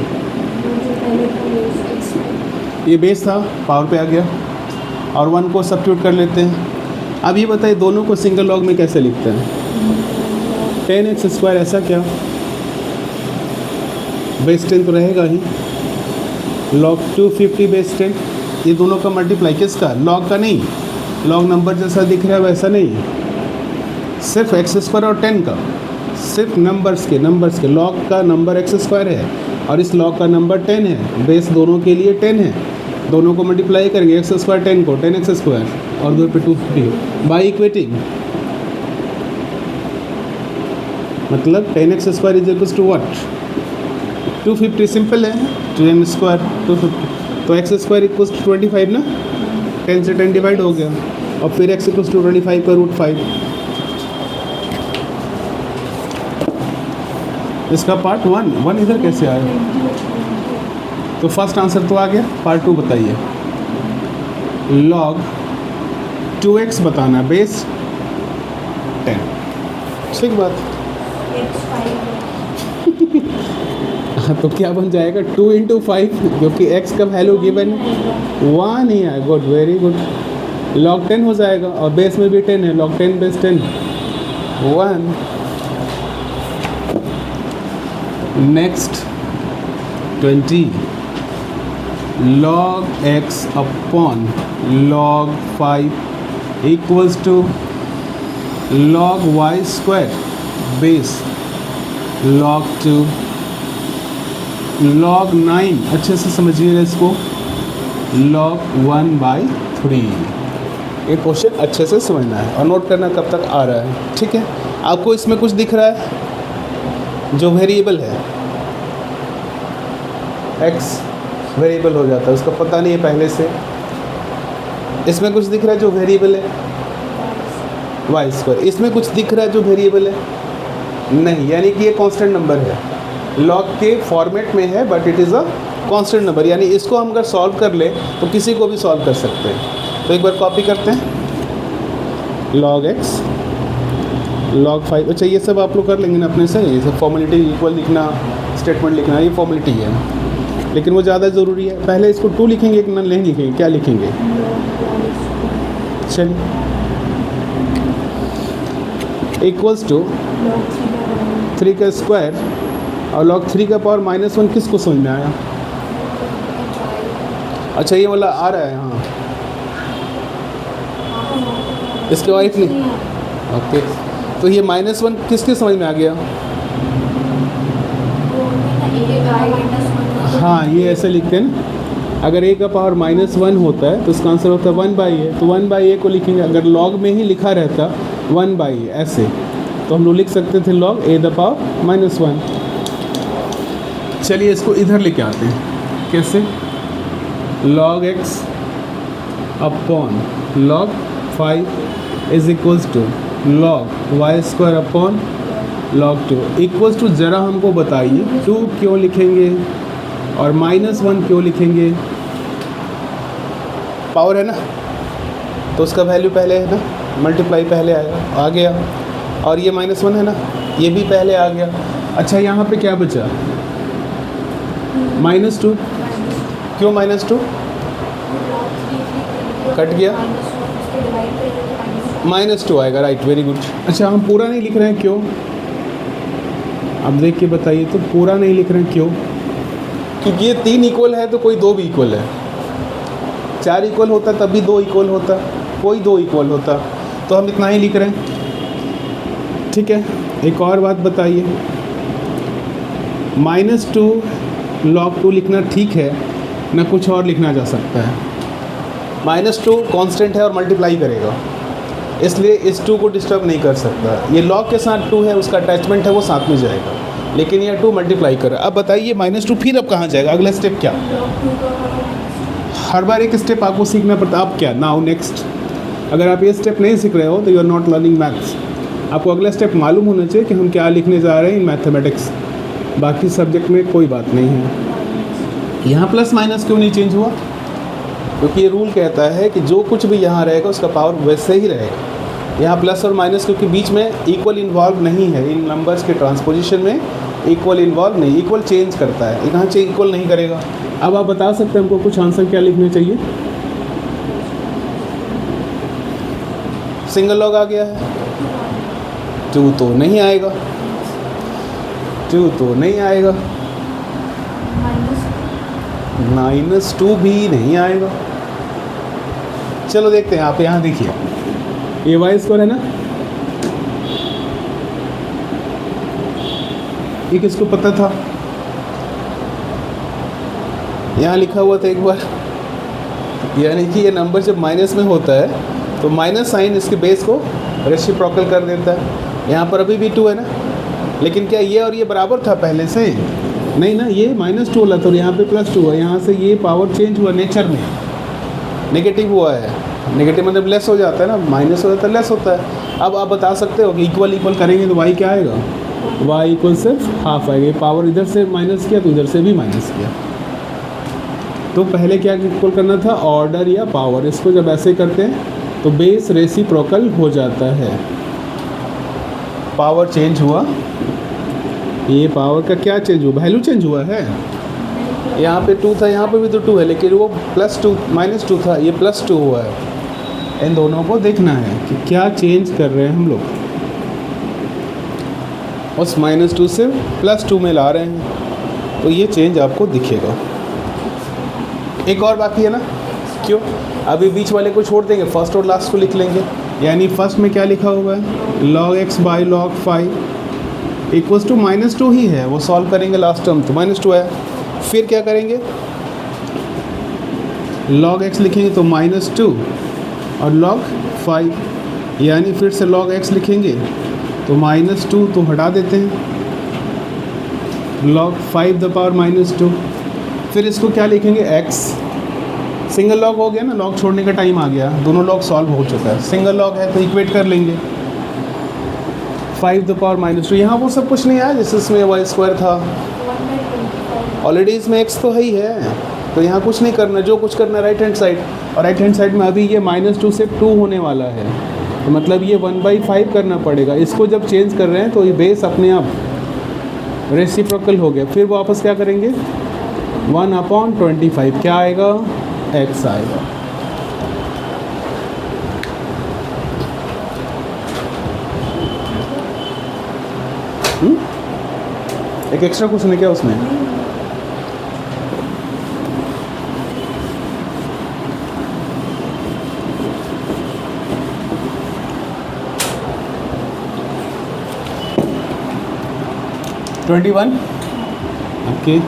ये बेस था, पावर पे आ गया, और 1 को सब्स्टिट्यूट कर लेते हैं। अब ये बताइए दोनों को सिंगल लॉग में कैसे लिखते हैं। 10x², ऐसा क्या, बेस 10 तो रहेगा ही, log 250 बेस 10, ये दोनों का मल्टीप्लाई किसका, लॉग का नहीं, लॉग नंबर जैसा दिख रहा है वैसा नहीं, सिर्फ x² और 10 का, सिर्फ नंबर्स के लॉग का नंबर x² है और इस लॉग का नंबर 10 है, बेस दोनों के लिए 10 है, दोनों को मल्टीप्लाई करेंगे, x² 10 को 10x² और 2 पे 250 बाई इक्वेटिंग, मतलब 10x² is equals to what, 250। Simple है, 10² 250, तो x² इक्वल्स टू 25 ना, 10 से 10 डिवाइड हो गया, और फिर x इक्वल्स टू 25 का रूट 5। इसका पार्ट 1 इधर कैसे आया? तो फर्स्ट आंसर तो आ गया, पार्ट 2 बताइए। log 2x बताना बेस 10। ठीक बात। हाँ, तो क्या बन जाएगा 2 इंटू 5, क्योंकि x का वैल्यू गिवन 1 ही है। Good, very good. log 10 हो जाएगा और बेस में भी 10 है, log 10 base 10 1। Next 20 log x upon log 5 equals to log y square base log 2 log 9, अच्छे से समझिएगा इसको, log 1/3। ये क्वेश्चन अच्छे से समझना है और नोट करना कब तक आ रहा है। ठीक है, आपको इसमें कुछ दिख रहा है जो वेरिएबल है, x वेरिएबल हो जाता है, उसका पता नहीं है पहले से। इसमें कुछ दिख रहा है जो वेरिएबल है, वाई स्क्वायर। इसमें कुछ दिख रहा है जो वेरिएबल है नहीं, यानी कि ये कांस्टेंट नंबर है, लॉग के फॉर्मेट में है but it is a constant number. यानी इसको हम अगर सॉल्व कर ले तो किसी को भी सॉल्व कर सकते हैं। तो एक बार कॉपी करते हैं, log x log 5। अच्छा, ये सब आप लोग कर लेंगे ना अपने से, ये सब फॉर्मेलिटी, इक्वल लिखना, स्टेटमेंट लिखना, ये फॉर्मेलिटी है, लेकिन वो ज़्यादा ज़रूरी है। पहले इसको 2 लिखेंगे कि नहीं लिखेंगे, क्या लिखेंगे? चलिए, इक्वल्स टू 3 का स्क्वायर और log 3 का पावर -1 किसको समझ में आया? अच्छा, ये वाला आ रहा है, हाँ, इसके वाइफ नहीं। ओके, तो ये -1 किसके समझ में आ गया? हाँ, ये ऐसे लिखते हैं ना, अगर a का पावर -1 होता है तो इसका आंसर होता है 1/a, तो 1/a को लिखेंगे। अगर log में ही लिखा रहता 1/a ऐसे, तो हम लोग लिख सकते थे log a द पावर -1। चलिए इसको इधर लेके आते हैं। कैसे? log x upon log 5 is equals to log y square upon log 2 equals to, ज़रा हमको बताइए 2 क्यों लिखेंगे और -1 क्यों लिखेंगे? पावर है ना, तो उसका वैल्यू पहले है ना, मल्टीप्लाई पहले आएगा, आ गया। और ये -1 है ना, ये भी पहले आ गया। अच्छा, यहाँ पे क्या बचा? -2। क्यों -2? कट गया, -2 आएगा, राइट, वेरी गुड। अच्छा, हम पूरा नहीं लिख रहे हैं, क्यों? अब देख के बताइए, तो पूरा नहीं लिख रहे हैं क्यों? क्योंकि ये 3 इक्वल है तो कोई 2 भी इक्वल है। 4 इक्वल होता तब भी 2 इक्वल होता, कोई 2 इक्वल होता, तो हम इतना ही लिख रहे हैं। ठीक है, एक और बात बताइए, -2 log 2 लिखना ठीक है ना, कुछ और लिखना जा सकता है? -2 कांस्टेंट है और मल्टीप्लाई करेगा, इसलिए इस 2 को डिस्टर्ब नहीं कर सकता। ये log के साथ 2 है, उसका अटैचमेंट है, वो साथ में जाएगा, लेकिन ये 2 मल्टीप्लाई कर। अब बताइए -2 फिर अब कहाँ जाएगा? अगला स्टेप क्या? हर बार एक स्टेप आपको सीखना पड़ता है। अब क्या? नाउ नेक्स्ट, अगर आप ये स्टेप नहीं सीख रहे हो तो you are not learning maths. आपको अगला स्टेप मालूम होना चाहिए कि हम क्या लिखने जा रहे हैं इन मैथमेटिक्स। बाकी सब्जेक्ट में कोई बात नहीं है। यहाँ प्लस माइनस क्यों नहीं चेंज हुआ? क्योंकि ये रूल कहता है कि जो कुछ भी यहाँ रहेगा उसका पावर वैसे ही रहेगा। यहाँ प्लस और माइनस क्योंकि बीच में इक्वल इन्वॉल्व नहीं है, इन नंबर्स के ट्रांसपोजिशन में इक्वल इन्वॉल्व नहीं, इक्वल चेंज करता है, यहाँ से इक्वल नहीं करेगा। अब आप बता सकते हैं हमको कुछ आंसर क्या लिखने चाहिए? सिंगल लॉग आ गया है, 2 तो नहीं आएगा, 2 तो नहीं आएगा, -2 भी नहीं आएगा। चलो देखते हैं, आप यहाँ देखिए, ये वाई स्क्वायर है ना, ये किसको पता था? यहाँ लिखा हुआ था एक बार, यानी कि ये नंबर जब माइनस में होता है तो माइनस साइन इसके बेस को रेसिप्रोकल कर देता है। यहाँ पर अभी भी 2 है ना, लेकिन क्या ये और ये बराबर था पहले से? नहीं ना, ये -2 वाला था और यहाँ पे +2 है। यहाँ से ये पावर चेंज हुआ नेचर में, नेगेटिव हुआ है, नेगेटिव मतलब लेस हो जाता है ना, माइनस हो जाता है लेस होता है। अब आप बता सकते हो कि इक्वल इक्वल करेंगे तो y क्या आएगा, y इक्वल सिर्फ हाफ आएगा। पावर इधर से माइनस किया तो इधर से भी माइनस किया। तो पहले क्या इक्वल करना था, ऑर्डर या पावर। इसको जब ऐसे करते हैं तो बेस रेसिप्रोकल हो जाता है। पावर चेंज हुआ, ये पावर का क्या चेंज हुआ, वैल्यू चेंज हुआ है। यहाँ पे 2 था, यहाँ पे भी तो 2 है, लेकिन वो +2 -2 था, ये +2 हुआ है। इन दोनों को देखना है कि क्या चेंज कर रहे हैं हम लोग, उस -2 से +2 में ला रहे हैं, तो ये चेंज आपको दिखेगा। एक और बाकी है ना, क्यों अभी बीच वाले को छोड़ देंगे, फर्स्ट और लास्ट को लिख लेंगे। यानी फर्स्ट में क्या लिखा हुआ है, log x by log 5 equals to -2 ही है, वो सॉल्व करेंगे लास्ट टर्म तो -2 है। फिर क्या करेंगे, log x लिखेंगे तो -2 और log 5, यानी फिर से log x लिखेंगे तो -2 तो हटा देते हैं, log 5 द पावर -2। फिर इसको क्या लिखेंगे, x सिंगल लॉग हो गया ना, लॉग छोड़ने का टाइम आ गया, दोनों लॉग सॉल्व हो चुका है। सिंगल लॉग है तो इक्वेट कर लेंगे, 5 द पावर -2। यहाँ वो सब कुछ नहीं आया जैसे इसमें y² था, ऑलरेडी इसमें x तो है ही है, तो यहाँ कुछ नहीं करना, जो कुछ करना राइट हैंड साइड। और राइट हैंड साइड में अभी ये -2 से 2 होने वाला है, तो मतलब ये 1/5 करना पड़ेगा। इसको जब चेंज कर रहे हैं तो ये बेस अपने आप रेसिप्रोकल हो गया। फिर वापस क्या करेंगे, 1/25 क्या आएगा, x आएगा। एक एक्स्ट्रा क्वेश्चन है क्या उसमें, (21) ओके।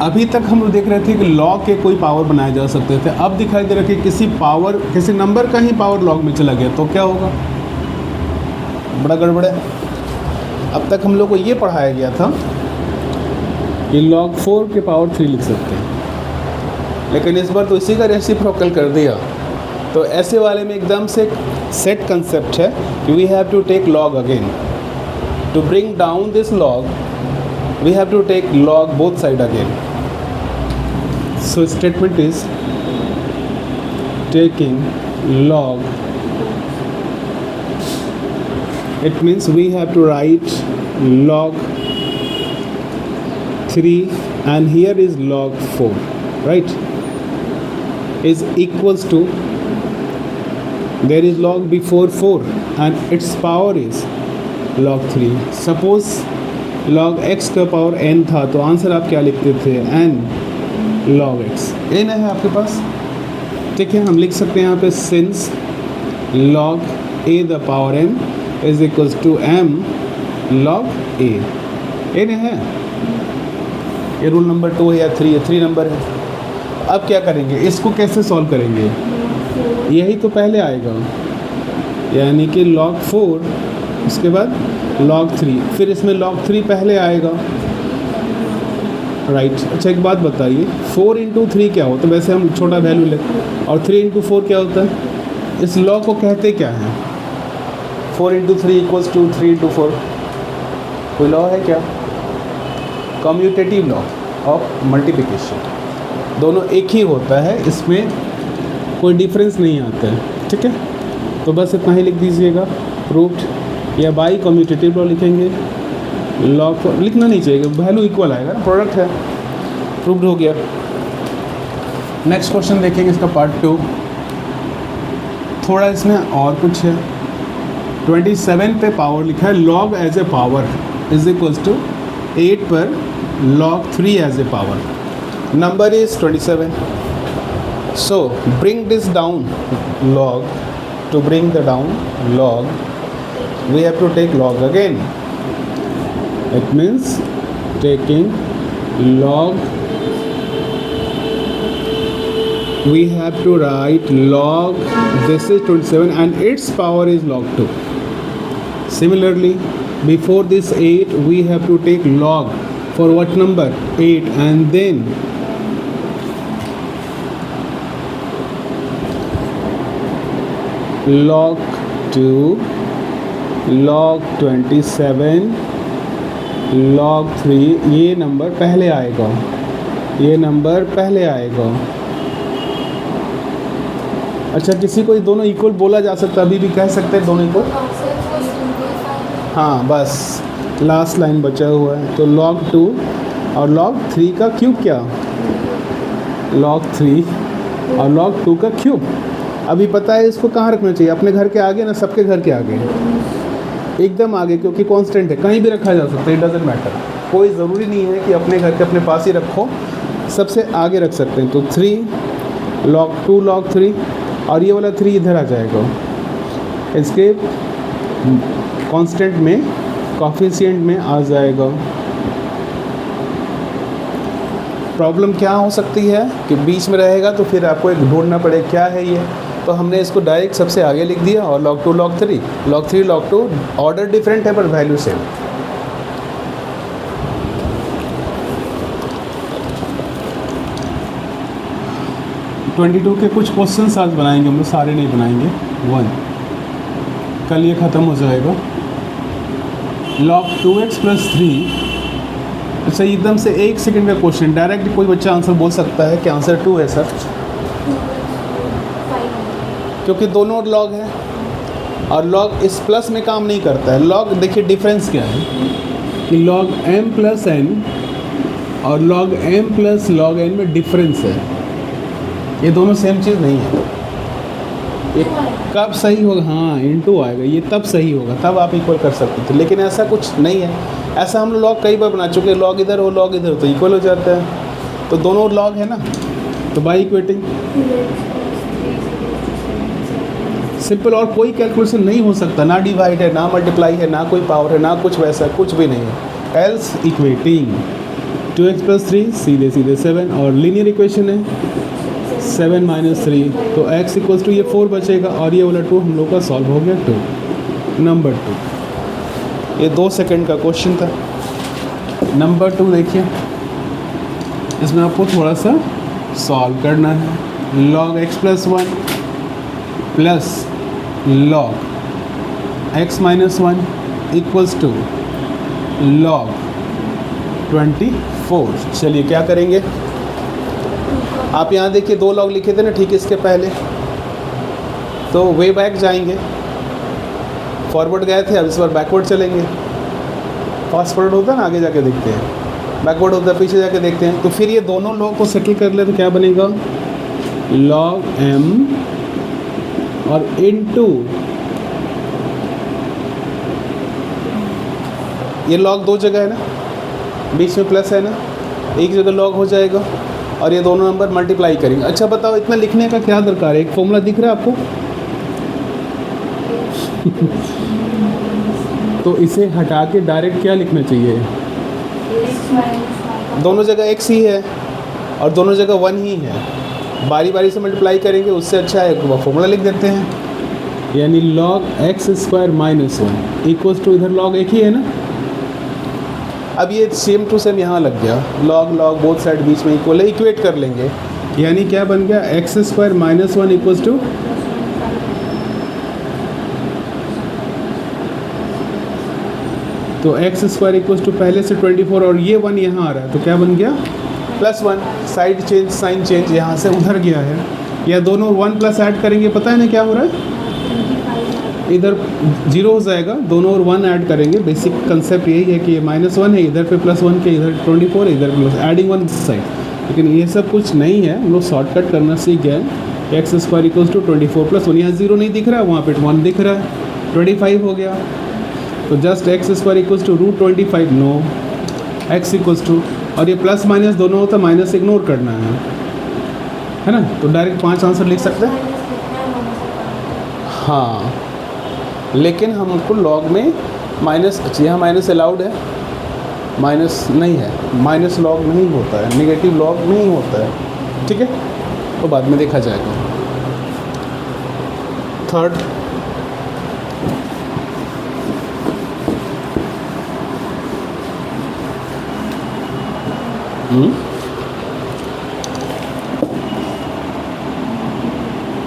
अभी तक हम लोग देख रहे थे कि लॉग के कोई पावर बनाए जा सकते थे, अब दिखाई दे रहा है कि किसी नंबर का ही पावर लॉग में चला गया, तो क्या होगा, बड़ा गड़बड़ है। अब तक हम लोग को ये पढ़ाया गया था कि log 4 के पावर 3 लिख सकते हैं, लेकिन इस बार तो इसी का रेसिप्रोकल कर दिया। तो ऐसे वाले में एकदम से सेट कंसेप्ट है कि we have to take log again, to bring down this log we have to take log both side again. So statement is taking log, it means we have to write log 3 and here is log 4, right, is equals to, there is log before 4 and its power is log 3. Suppose log x का power n था, तो answer आप क्या लिखते थे, n log x। n है आपके पास, ठीक है, हम लिख सकते हैं यहाँ पे since log a the power n is equals to m log a। n है, ये रूल नंबर 2 है या 3 है, 3 नंबर है। अब क्या करेंगे, इसको कैसे सॉल्व करेंगे, यही तो पहले आएगा, यानी कि log 4 उसके बाद log 3, फिर इसमें log 3 पहले आएगा, राइट। अच्छा एक बात बताइए, 4 × 3 क्या होता है, वैसे हम छोटा वैल्यू लेते हैं, और 3 × 4 क्या होता है, इस लॉ को कहते क्या है, 4 × 3 इक्वल्स टू 3 × 4, कोई लॉ है क्या, कम्यूटेटिव लॉ ऑफ मल्टीप्लिकेशन, दोनों एक ही होता है, इसमें कोई डिफरेंस नहीं आता है, ठीक है। तो बस इतना ही लिख दीजिएगा, प्रूव्ड, या बाई कम्यूटेटिव लॉ लिखेंगे, लॉ को लिखना नहीं चाहिए, वैल्यू इक्वल आएगा ना, प्रोडक्ट है, प्रूव्ड हो गया। नेक्स्ट क्वेश्चन देखेंगे, इसका पार्ट 2, थोड़ा इसमें और कुछ है। 27 पे पावर लिखा है, log as a power is equals to 8 पर log 3 as a power, number is 27। So bring this down log, to bring the down log we have to take log again, it means taking log, we have to write log, this is 27 and its power is log 2. Similarly before this 8 we have to take log for what number? 8, and then log 2, log 27, log 3, ये number पहले आएगा, ये number पहले आएगा। अच्छा, किसी को ये दोनों इक्वल बोला जा सकता है, अभी भी कह सकते हैं दोनों इक्वल। हाँ, बस लास्ट लाइन बचा हुआ है। तो log 2 और log 3 का क्यूब क्या? log 3 और log 2 का क्यूब। अभी पता है इसको कहाँ रखना चाहिए? अपने घर के आगे ना, सबके घर के आगे, एकदम आगे, क्योंकि कांस्टेंट है, कहीं भी रखा जा सकता है, इट डजंट मैटर। कोई ज़रूरी नहीं है कि अपने घर के अपने पास ही रखो, सबसे आगे रख सकते हैं। तो 3 log 2 log 3, और ये वाला 3 इधर आ जाएगा, इसके कांस्टेंट में, कोफिशिएंट में आ जाएगा। प्रॉब्लम क्या हो सकती है कि बीच में रहेगा तो फिर आपको एक ढूंढना पड़े क्या है ये। तो हमने इसको डायरेक्ट सबसे आगे लिख दिया, और log 2 log 3 log 3 log 2, order different है पर वैल्यू सेम। के कुछ क्वेश्चंस आज बनाएंगे हम लोग, सारे नहीं बनाएंगे, 1 कल ये ख़त्म हो जाएगा। log 2x + 3, अच्छा एकदम से 1 सेकंड का क्वेश्चन, डायरेक्ट कोई बच्चा आंसर बोल सकता है कि आंसर 2 है सर, क्योंकि दोनों log है और log इस प्लस में काम नहीं करता है। log देखिए डिफरेंस क्या है कि log m + n और log m + log n में डिफरेंस है, ये दोनों सेम चीज़ नहीं है। ये कब सही होगा? हाँ, इनटू आएगा, ये तब सही होगा, तब आप इक्वल कर सकते थे, लेकिन ऐसा कुछ नहीं है। ऐसा हम लॉग कई बार बना चुके हैं, लॉग इधर हो लॉग इधर हो तो इक्वल हो जाता है। तो दोनों लॉग है ना, तो बाई इक्वेटिंग सिंपल, और कोई कैलकुलेशन नहीं हो सकता, ना डिवाइड है, ना मल्टीप्लाई है, ना कोई पावर है, ना कुछ वैसा, कुछ भी नहीं है। एल्स इक्वेटिंग 2x + 3 सीधे सीधे 7, और लीनियर इक्वेशन है 7 - 3, तो x = ये 4 बचेगा, और ये वाला 2 हम लोग का सॉल्व हो गया। 2 नंबर 2, ये 2 सेकंड का क्वेश्चन था। नंबर 2 देखिए, इसमें आपको थोड़ा सा सॉल्व करना है। log x + 1 plus log x - 1 = log 24। चलिए क्या करेंगे, आप यहाँ देखिए 2 log लिखे थे ना, ठीक है, इसके पहले तो वे बैक जाएंगे, फॉरवर्ड गए थे, अब इस बार बैकवर्ड चलेंगे। फास्ट फॉरवर्ड होता है ना, आगे जाके देखते हैं, बैकवर्ड होता है पीछे जाके देखते हैं। तो फिर ये दोनों log को सेटल कर ले तो क्या बनेगा, log m और इनटू ये log 2 जगह है ना, बीच में प्लस है ना, एक जगह log हो जाएगा, और ये दोनों नंबर मल्टीप्लाई करेंगे। अच्छा बताओ, इतना लिखने का क्या दरकार है? एक फॉर्मूला दिख रहा है आपको तो इसे हटा के डायरेक्ट क्या लिखना चाहिए? दोनों जगह x ही है और दोनों जगह 1 ही है, बारी बारी से मल्टीप्लाई करेंगे, उससे अच्छा है वो फॉर्मूला लिख देते हैं, यानी log x² - 1 = इधर log एक ही है ना। अब ये सेम टू सेम यहाँ लग गया, log log बोथ साइड बीच में इक्वल है, इक्वेट कर लेंगे, यानी क्या बन गया, x² - 1 = तो x² पहले से 24 और ये 1 यहाँ आ रहा है, तो क्या बन गया, +1। साइड चेंज, साइन चेंज, यहाँ से उधर गया है, या दोनों 1+ ऐड करेंगे, पता है ना क्या हो रहा है, इधर 0 हो जाएगा, दोनों और 1 ऐड करेंगे। बेसिक कंसेप्ट यही है कि ये -1 है, इधर पे +1 के, इधर 24 है, इधर प्लस, एडिंग 1 साइड। लेकिन ये सब कुछ नहीं है, हम लोग शॉर्टकट करना सीख गए। x² = 24 + 1, यहाँ 0 नहीं दिख रहा है, वहाँ पे 1 दिख रहा है, 25 हो गया। तो जस्ट x² = √25, नो, x = और ये प्लस माइनस दोनों होता है, माइनस इग्नोर करना है ना। तो डायरेक्ट 5 आंसर लिख सकते हैं, हाँ, लेकिन हमको लॉग में माइनस, यहाँ माइनस अलाउड है, माइनस नहीं है, माइनस लॉग नहीं होता है, नेगेटिव लॉग नहीं होता है, ठीक है, तो बाद में देखा जाएगा। थर्ड,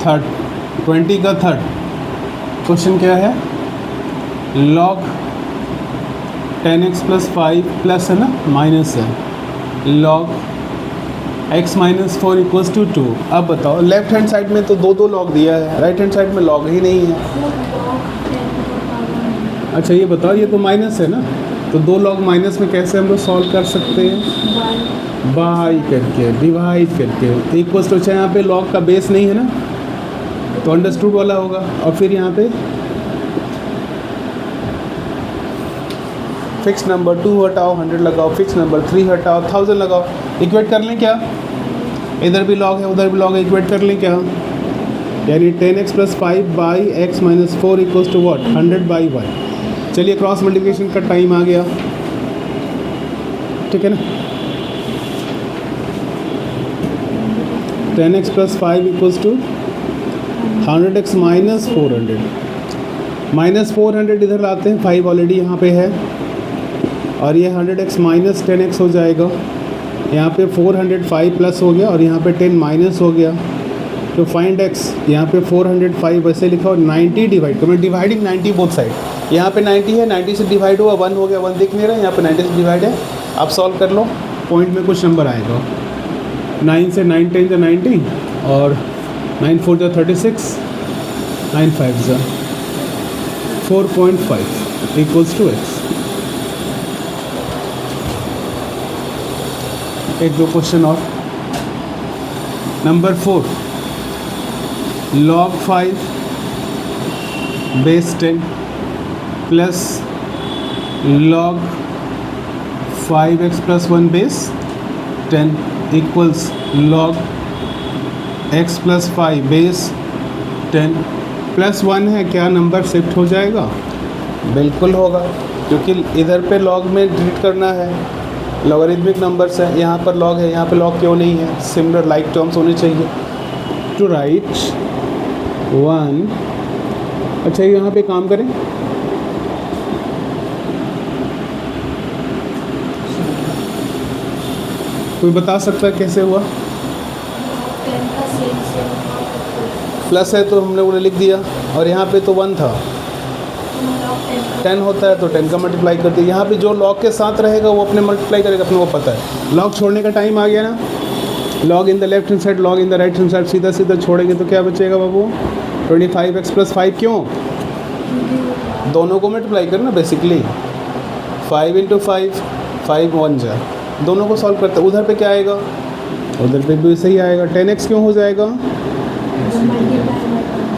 थर्ड 20 का थर्ड क्वेश्चन क्या है, log 10x प्लस 5 प्लस है ना माइनस है log x minus 4 equals to 2। अब बताओ लेफ्ट हैंड साइड में तो दो लॉग दिया है, राइट हैंड साइड में लॉग ही नहीं है। अच्छा ये बताओ, ये तो माइनस है ना, तो दो लॉग माइनस में कैसे हम लोग सॉल्व कर सकते हैं, बाई करके डिवाइड करके इक्वल्स टू। अच्छा यहाँ पे लॉग का बेस नहीं है ना, तो अंडरस्टूड वाला होगा, और फिर यहाँ पे फिक्स नंबर 2 हटाओ 100 लगाओ, फिक्स नंबर 3 हटाओ 1000 लगाओ, इक्वेट कर लें क्या, इधर भी लॉग है उधर भी लॉग है, इक्वेट कर लें क्या, यानी 10x plus 5 by X minus 4 equals to what 100 by 1। चलिए क्रॉस मल्टीप्लिकेशन का टाइम आ गया, ठीक है ना। 10x plus 5 equals to 100x minus 400, minus 400 इधर लाते हैं, 5 ऑलरेडी यहाँ पे है, और ये 100x माइनस 10x हो जाएगा, यहाँ पे 405 प्लस हो गया और यहाँ पे 10 माइनस हो गया, तो फाइंड x, यहाँ पे 405 वैसे लिखा और 90 डिवाइड तो मैं डिवाइडिंग 90 बोथ साइड, यहाँ पे 90 है 90 से डिवाइड हुआ 1 हो गया, 1 दिख नहीं रहा, यहाँ पे 90 से डिवाइड है। आप सॉल्व कर लो, पॉइंट में कुछ नंबर आएगा, 9 से 9 10 से 90 और 9 4 जा 36, 9 5 जा 4.5 इक्वल्स टू x। एक दो क्वेश्चन और, number 4 log 5 base 10 plus log 5x plus 1 base 10 equals log x plus 5 base 10 plus 1 है, क्या नंबर शिफ्ट हो जाएगा, बिल्कुल होगा, क्योंकि इधर पे log में डिलीट करना है, लॉगरिथमिक नंबर्स है, यहाँ पर log है, यहाँ पे log क्यों नहीं है, सिमिलर लाइक टर्म्स होने चाहिए। टू राइट 1, अच्छा यहाँ पे काम करें, कोई बता सकता है कैसे हुआ, प्लस है तो हमने उन्हें लिख दिया, और यहाँ पे तो 1 था, 10 होता है तो 10 का मल्टीप्लाई कर दिया, यहाँ पे जो लॉग के साथ रहेगा वो अपने मल्टीप्लाई करेगा, अपने को पता है। लॉग छोड़ने का टाइम आ गया ना, log in the left hand side log in the right hand side, सीधा सीधा छोड़ेंगे तो क्या बचेगा बाबू, 25x प्लस 5, क्यों, दोनों को मल्टीप्लाई करना बेसिकली, 5 इंटू 5 5 1 जा, दोनों को सॉल्व करते, उधर पे क्या आएगा, उधर पे भी सही आएगा, 10x क्यों हो जाएगा,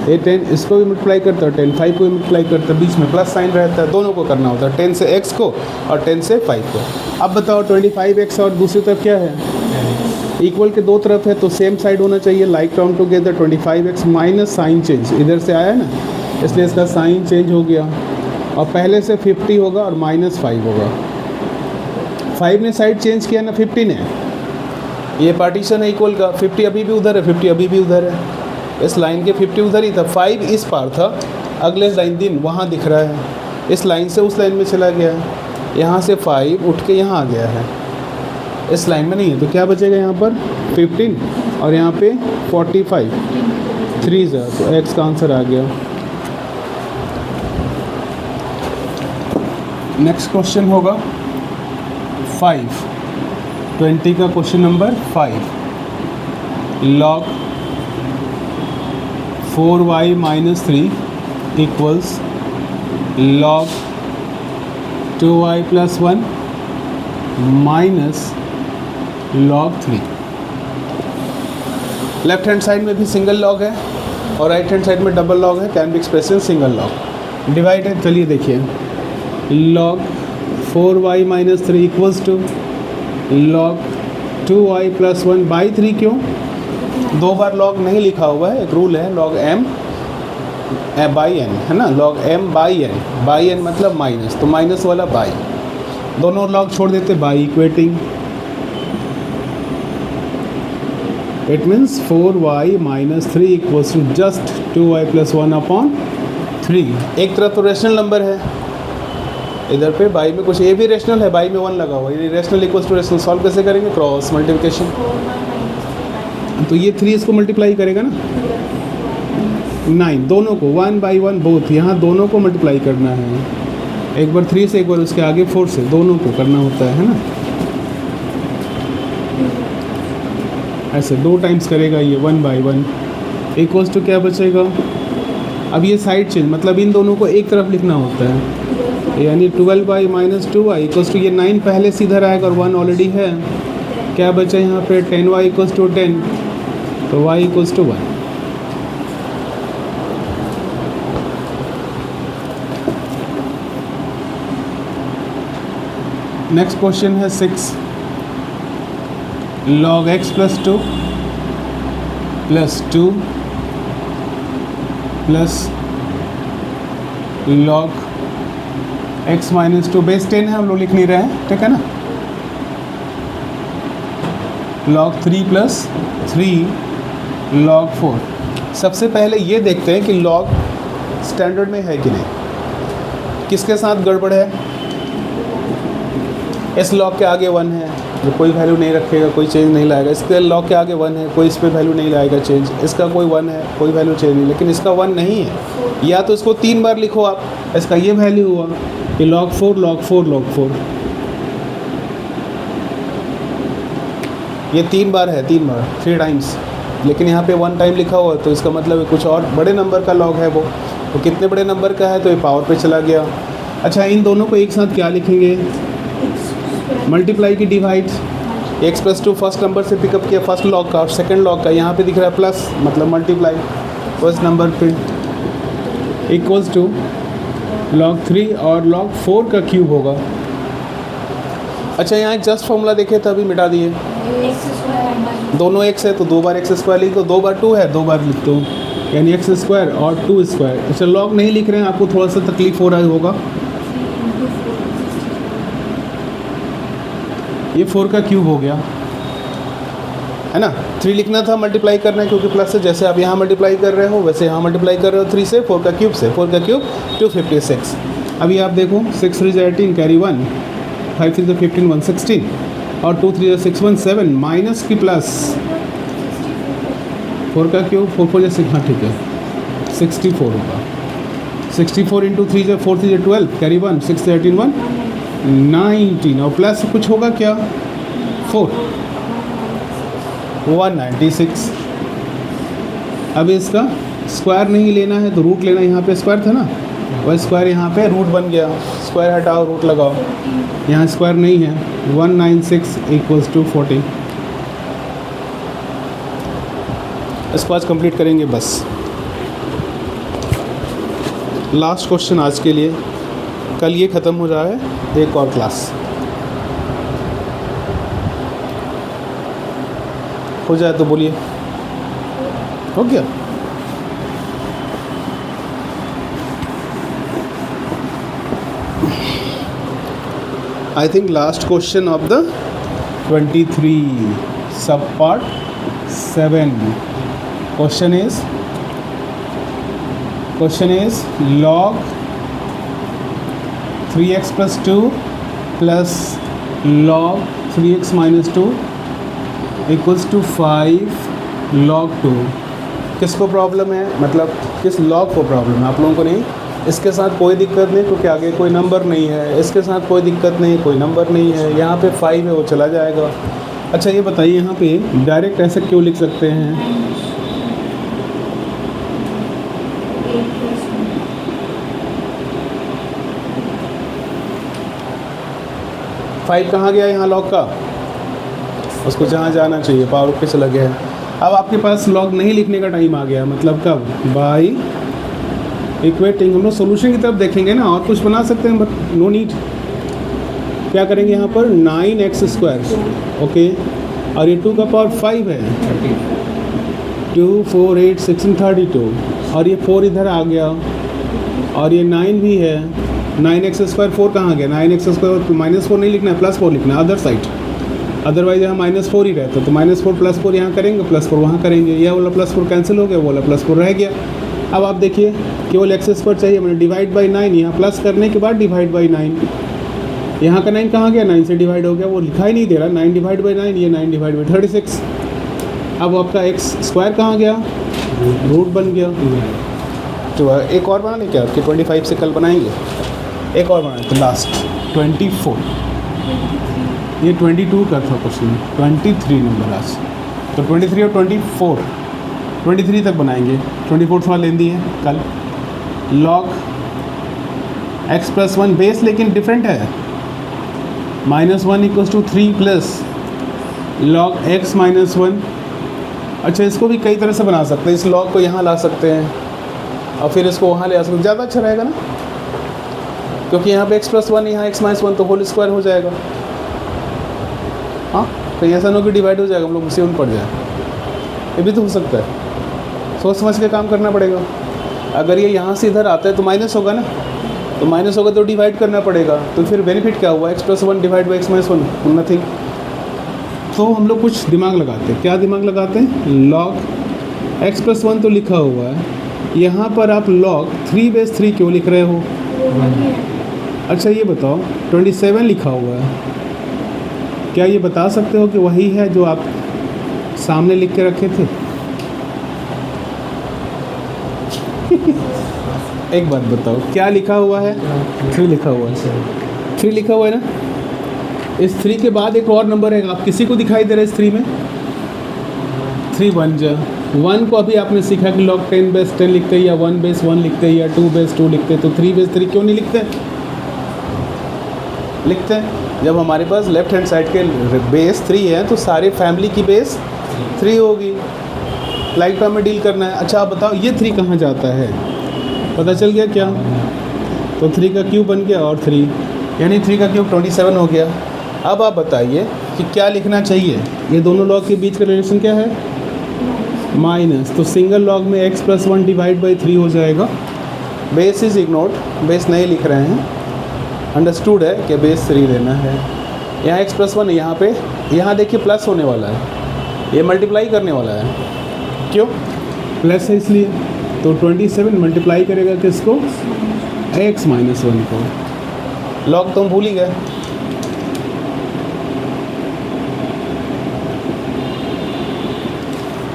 ये 10 इसको भी मल्टीप्लाई करता है, 10 5 को भी मल्टीप्लाई करता है, बीच में प्लस साइन रहता है, दोनों को करना होता है, 10 से x को और 10 से 5 को। अब बताओ 25x और दूसरी तरफ क्या है, इक्वल के दो तरफ है तो सेम साइड होना चाहिए, like term together, 25x minus sign change इधर से आया ना, इसलिए इसका साइन चेंज हो गया, और पहले से 50 होगा और माइनस 5 होगा, 5 ने साइड चेंज किया ना 50 ने, ये पार्टीशन है इक्वल का, 50 अभी भी उधर है 50 अभी भी उधर है, इस लाइन के 50 उधर ही था, 5 इस पार था, अगले लाइन दिन वहाँ दिख रहा है, इस लाइन से उस लाइन में चला गया है, यहाँ से 5 उठ के यहाँ आ गया है, इस लाइन में नहीं है, तो क्या बचेगा यहाँ पर 15 और यहाँ पे 45, 3 जा, तो x का आंसर आ गया। नेक्स्ट क्वेश्चन होगा 5, 20 का question number 5, log 4y minus 3 equals log 2y plus 1 minus log 3। Left hand side में भी सिंगल लॉग है और राइट हैंड साइड में डबल लॉग है, can be express in single log, divide है। चलिए देखिए, log 4y minus 3 equals to log 2y plus 1 by 3, क्यों, दो बार log नहीं लिखा हुआ है, एक रूल है log m बाई n है ना, log m बाई n मतलब माइनस, तो माइनस वाला बाई, दोनों log छोड़ देते by equating, it means 4y minus 3 equals to just 2y plus 1 upon 3। एक तरफ तो रेशनल नंबर है, इधर पे बाई में कुछ, ये भी रेशनल है, बाई में 1 लगा हुआ है, ये rational equals to rational. Solve कैसे करेंगे? Cross multiplication. तो ये 3 इसको मल्टीप्लाई करेगा ना, 9 दोनों को, 1 बाई 1 बोथ, यहाँ दोनों को मल्टीप्लाई करना है, एक बार 3 से एक बार उसके आगे 4 से, दोनों को करना होता है ना। ऐसे 2 टाइम्स करेगा ये 1 बाई 1 इक्वल्स टू क्या बचेगा? अब ये साइड चेंज, मतलब इन दोनों को एक तरफ लिखना होता है, यानी 12 by minus 2y equals to, ये 9 पहले से इधर आएगा और 1 ऑलरेडी है, क्या बचा यहाँ पे? 10y इक्वल्स टू 10, तो y equals to 1। Next question है 6, log x plus 2 plus 2 plus log x minus 2 base 10 है, हम लोग लिख नहीं रहे हैं, ठीक है ना। log 3 plus 3 log 4। सबसे पहले ये देखते हैं कि log स्टैंडर्ड में है कि नहीं, किसके साथ गड़बड़ है? इस log के आगे 1 है, जो कोई वैल्यू नहीं रखेगा, कोई चेंज नहीं लाएगा। इसके log के आगे 1 है, कोई इस पर वैल्यू नहीं लाएगा चेंज। इसका कोई 1 है, कोई वैल्यू चेंज नहीं, लेकिन इसका 1 नहीं है। या तो इसको 3 बार लिखो आप, इसका ये वैल्यू हुआ कि log 4 log 4 log 4, ये 3 बार है, 3 बार 3 टाइम्स, लेकिन यहाँ पे 1 टाइम लिखा हुआ है, तो इसका मतलब है कुछ और बड़े नंबर का log है वो। तो कितने बड़े नंबर का है? तो ये पावर पे चला गया। अच्छा, इन दोनों को एक साथ क्या लिखेंगे? मल्टीप्लाई की divide. x plus 2 first number से पिकअप किया, फर्स्ट लॉग का, और सेकंड लॉग का, यहाँ पे दिख रहा है प्लस, मतलब मल्टीप्लाई फर्स्ट नंबर पे, इक्वल्स टू log 3 और log 4 का क्यूब होगा। अच्छा, यहाँ एक जस्ट फॉर्मूला देखे तो अभी मिटा दिए, दोनों x है तो 2 बार x² लिख दो, 2 बार 2 है 2 बार लिख दो, यानी x² और 2²। अच्छा, log नहीं लिख रहे हैं, आपको थोड़ा सा तकलीफ हो रहा होगा, ये 4 का क्यूब हो गया, है ना। 3 लिखना था, मल्टीप्लाई करना है, क्योंकि प्लस से जैसे आप यहाँ मल्टीप्लाई कर रहे हो वैसे यहाँ मल्टीप्लाई कर रहे हो 3 से, 4 का क्यूब से, 4 का क्यूब 256। अभी आप देखो 6 3 18 कैरी 1, 5 3 15 116 और 2 3 6 1 7 माइनस की प्लस 4 का क्यूब 4 4 6, हाँ ठीक है 64 होगा। 64 इंटू 3 4 3 12 कैरी 1, 6 18 1 19 और प्लस कुछ होगा क्या? 4 196। अब इसका स्क्वायर नहीं लेना है तो रूट लेना, यहाँ पे स्क्वायर था ना, वह स्क्वायर यहाँ पे रूट बन गया, स्क्वायर हटाओ रूट लगाओ, यहाँ स्क्वायर नहीं है। 196 इक्वल्स टू 40। इसको आज कंप्लीट करेंगे बस। लास्ट क्वेश्चन आज के लिए, कल ये ख़त्म हो जाए एक और क्लास हो जाए तो बोलिए, हो गया? I think last question of the 23 sub part 7। Question is log 3x plus 2 plus log 3x minus 2 equals to 5 log 2। किसको प्रॉब्लम है, मतलब किस log को प्रॉब्लम है? आप लोगों को नहीं, इसके साथ कोई दिक्कत नहीं क्योंकि आगे कोई नंबर नहीं है, इसके साथ कोई दिक्कत नहीं, कोई नंबर नहीं है, यहाँ पे 5 है वो चला जाएगा। अच्छा ये बताइए, यहाँ पे डायरेक्ट ऐसे क्यों लिख सकते हैं? फाइव कहाँ गया यहाँ लॉग का? उसको जहाँ जाना चाहिए पावर पे चला गया है। अब आपके पास लॉग नहीं लिखने का टाइम आ गया, मतलब कब? By equating. हम लोग सोल्यूशन की तरफ देखेंगे ना, और कुछ बना सकते हैं बट नो नीड। क्या करेंगे यहाँ पर? 9x², ओके, और ये 2 का पावर 5 है, 2 4 8 16 32, और ये 4 इधर आ गया, और ये 9 भी है। 9x² 4 कहाँ गया? 9x² -4 नहीं लिखना है, +4 लिखना है अदर साइड, अदरवाइज यहाँ -4 ही रहता, तो -4 +4 यहाँ करेंगे, +4 वहाँ करेंगे, यह वाला +4 कैंसिल हो गया, वो वाला +4 रह गया। अब आप देखिए केवल एक्स स्क्वायर चाहिए, मैंने डिवाइड बाई 9, यहाँ प्लस करने के बाद डिवाइड बाई 9, यहाँ का 9 कहाँ गया, 9 से डिवाइड हो गया, वो लिखा ही नहीं दे रहा, 9 डिवाइड बाई 9, ये 9 डिवाइड बाई 36। अब आपका एक्स स्क्वायर कहाँ गया, रूट बन गया। तो एक और बना लें क्या, आपके 25 से कल बनाएंगे, एक और बनाए तो लास्ट 24, ये 22 का था क्वेश्चन, 23 नंबर आज, तो 23 और 24, 23 तक बनाएंगे, 24 थोड़ा लेंदी है कल। लॉग x प्लस 1 बेस लेकिन डिफरेंट है, -1 equals to 3 plus log x minus 1। अच्छा, इसको भी कई तरह से बना सकते हैं, इस लॉग को यहाँ ला सकते हैं और फिर इसको वहाँ ले आ सकते हैं, ज़्यादा अच्छा रहेगा ना, क्योंकि यहाँ पे x प्लस 1, यहाँ x माइनस 1 तो होल स्क्वायर हो जाएगा। हाँ, कहीं ऐसा ना कि डिवाइड हो जाएगा, हम लोग मुसीबत में पड़ जाए, ये भी तो हो सकता है, सोच समझ के काम करना पड़ेगा। अगर ये यहाँ से इधर आता है तो माइनस होगा ना, तो माइनस होगा तो डिवाइड करना पड़ेगा, तो फिर बेनिफिट क्या हुआ, x plus 1 divide by x minus 1, nothing. तो हम लोग कुछ दिमाग लगाते हैं, क्या दिमाग लगाते हैं, लॉग x प्लस 1 तो लिखा हुआ है, यहाँ पर आप लॉग 3/3 क्यों लिख रहे हो। अच्छा ये बताओ 27 लिखा हुआ है, क्या ये बता सकते हो कि वही है जो आप सामने लिख के रखे थे। एक बात बताओ, क्या लिखा हुआ है, 3 लिखा हुआ है, 3 लिखा हुआ है ना। इस 3 के बाद एक और नंबर है, आप किसी को दिखाई दे रहा है इस 3 में, 3 1 जा 1 को अभी आपने सीखा कि log 10/10 लिखते हैं या 1/1 लिखते हैं या 2/2 लिखते हैं, तो 3/3 क्यों नहीं लिखते, लिखते हैं जब हमारे पास लेफ्ट हैंड साइड के बेस 3 है तो सारे फैमिली की बेस 3 होगी, लाइक टर्म में डील करना है। अच्छा आप बताओ ये 3 कहाँ जाता है, पता चल गया क्या, तो 3 का क्यूब बन गया और 3, यानी 3 का क्यूब 27 हो गया। अब आप बताइए कि क्या लिखना चाहिए, ये दोनों लॉग के बीच का रिलेशन क्या है, माइनस, तो सिंगल लॉग में x प्लस 1 डिवाइड बाई 3 हो जाएगा। बेस इज इग्नोर्ड, बेस नहीं लिख रहे हैं, अंडरस्टूड है कि बेस 3 लेना है। यहाँ x प्लस 1 है, यहाँ पे यहाँ देखिए प्लस होने वाला है, ये मल्टीप्लाई करने वाला है, क्यों प्लस है इसलिए, तो 27 मल्टीप्लाई करेगा किसको, x माइनस 1 को। लॉग तो हम भूल ही गए,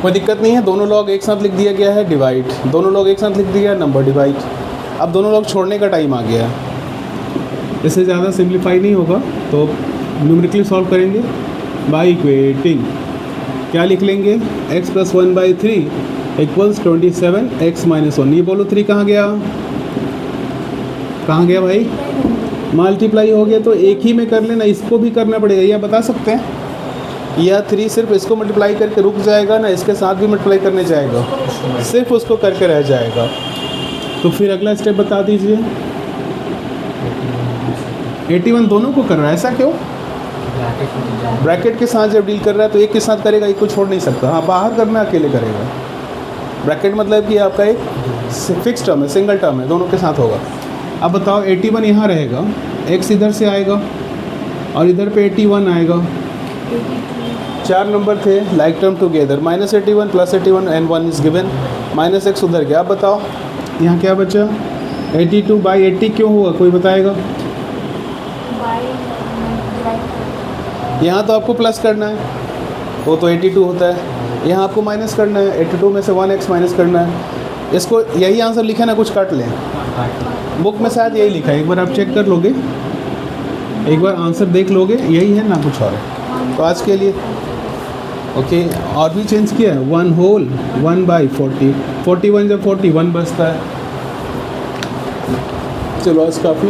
कोई दिक्कत नहीं है, दोनों लॉग एक साथ लिख दिया गया है, डिवाइड, दोनों लॉग एक साथ लिख दिया नंबर डिवाइड। अब दोनों लॉग छोड़ने का टाइम आ गया, इससे ज़्यादा सिंप्लीफाई नहीं होगा, तो न्यूमेरिकली सॉल्व करेंगे बाई इक्वेटिंग। क्या लिख लेंगे, x plus 1/3 equals 27 x minus 1। ये बोलो 3 कहाँ गया, कहाँ गया भाई, मल्टीप्लाई हो गया, तो एक ही में कर लेना, इसको भी करना पड़ेगा, यह बता सकते हैं, या 3 सिर्फ इसको मल्टीप्लाई करके रुक जाएगा ना, इसके साथ भी मल्टीप्लाई करने जाएगा, सिर्फ उसको करके रह जाएगा। तो फिर अगला स्टेप बता दीजिए, 81 दोनों को कर रहा है, ऐसा क्यों, ब्रैकेट के साथ जब डील कर रहा है तो एक के साथ करेगा, एक को छोड़ नहीं सकता। हाँ, बाहर करना अकेले करेगा, ब्रैकेट मतलब कि आपका एक फिक्स टर्म है, सिंगल टर्म है, दोनों के साथ होगा। अब बताओ 81 यहाँ रहेगा, x इधर से आएगा और इधर पे 81 आएगा, 4 नंबर थे, like term together, -81 + 81 and 1 is given, -x उधर गया। अब बताओ यहाँ क्या बचा, 82/80 क्यों हुआ, कोई बताएगा। यहाँ तो आपको प्लस करना है, वो तो 82 होता है, यहाँ आपको माइनस करना है, 82 में से 1x माइनस करना है। इसको यही आंसर लिखा ना, कुछ काट लें, बुक में शायद यही लिखा है, एक बार आप चेक कर लोगे, एक बार आंसर देख लोगे, यही है ना, कुछ और है। तो आज के लिए ओके, और भी चेंज किया है, 1 होल 1/40, 41 जब 41 बचता है। चलो आज काफ़ी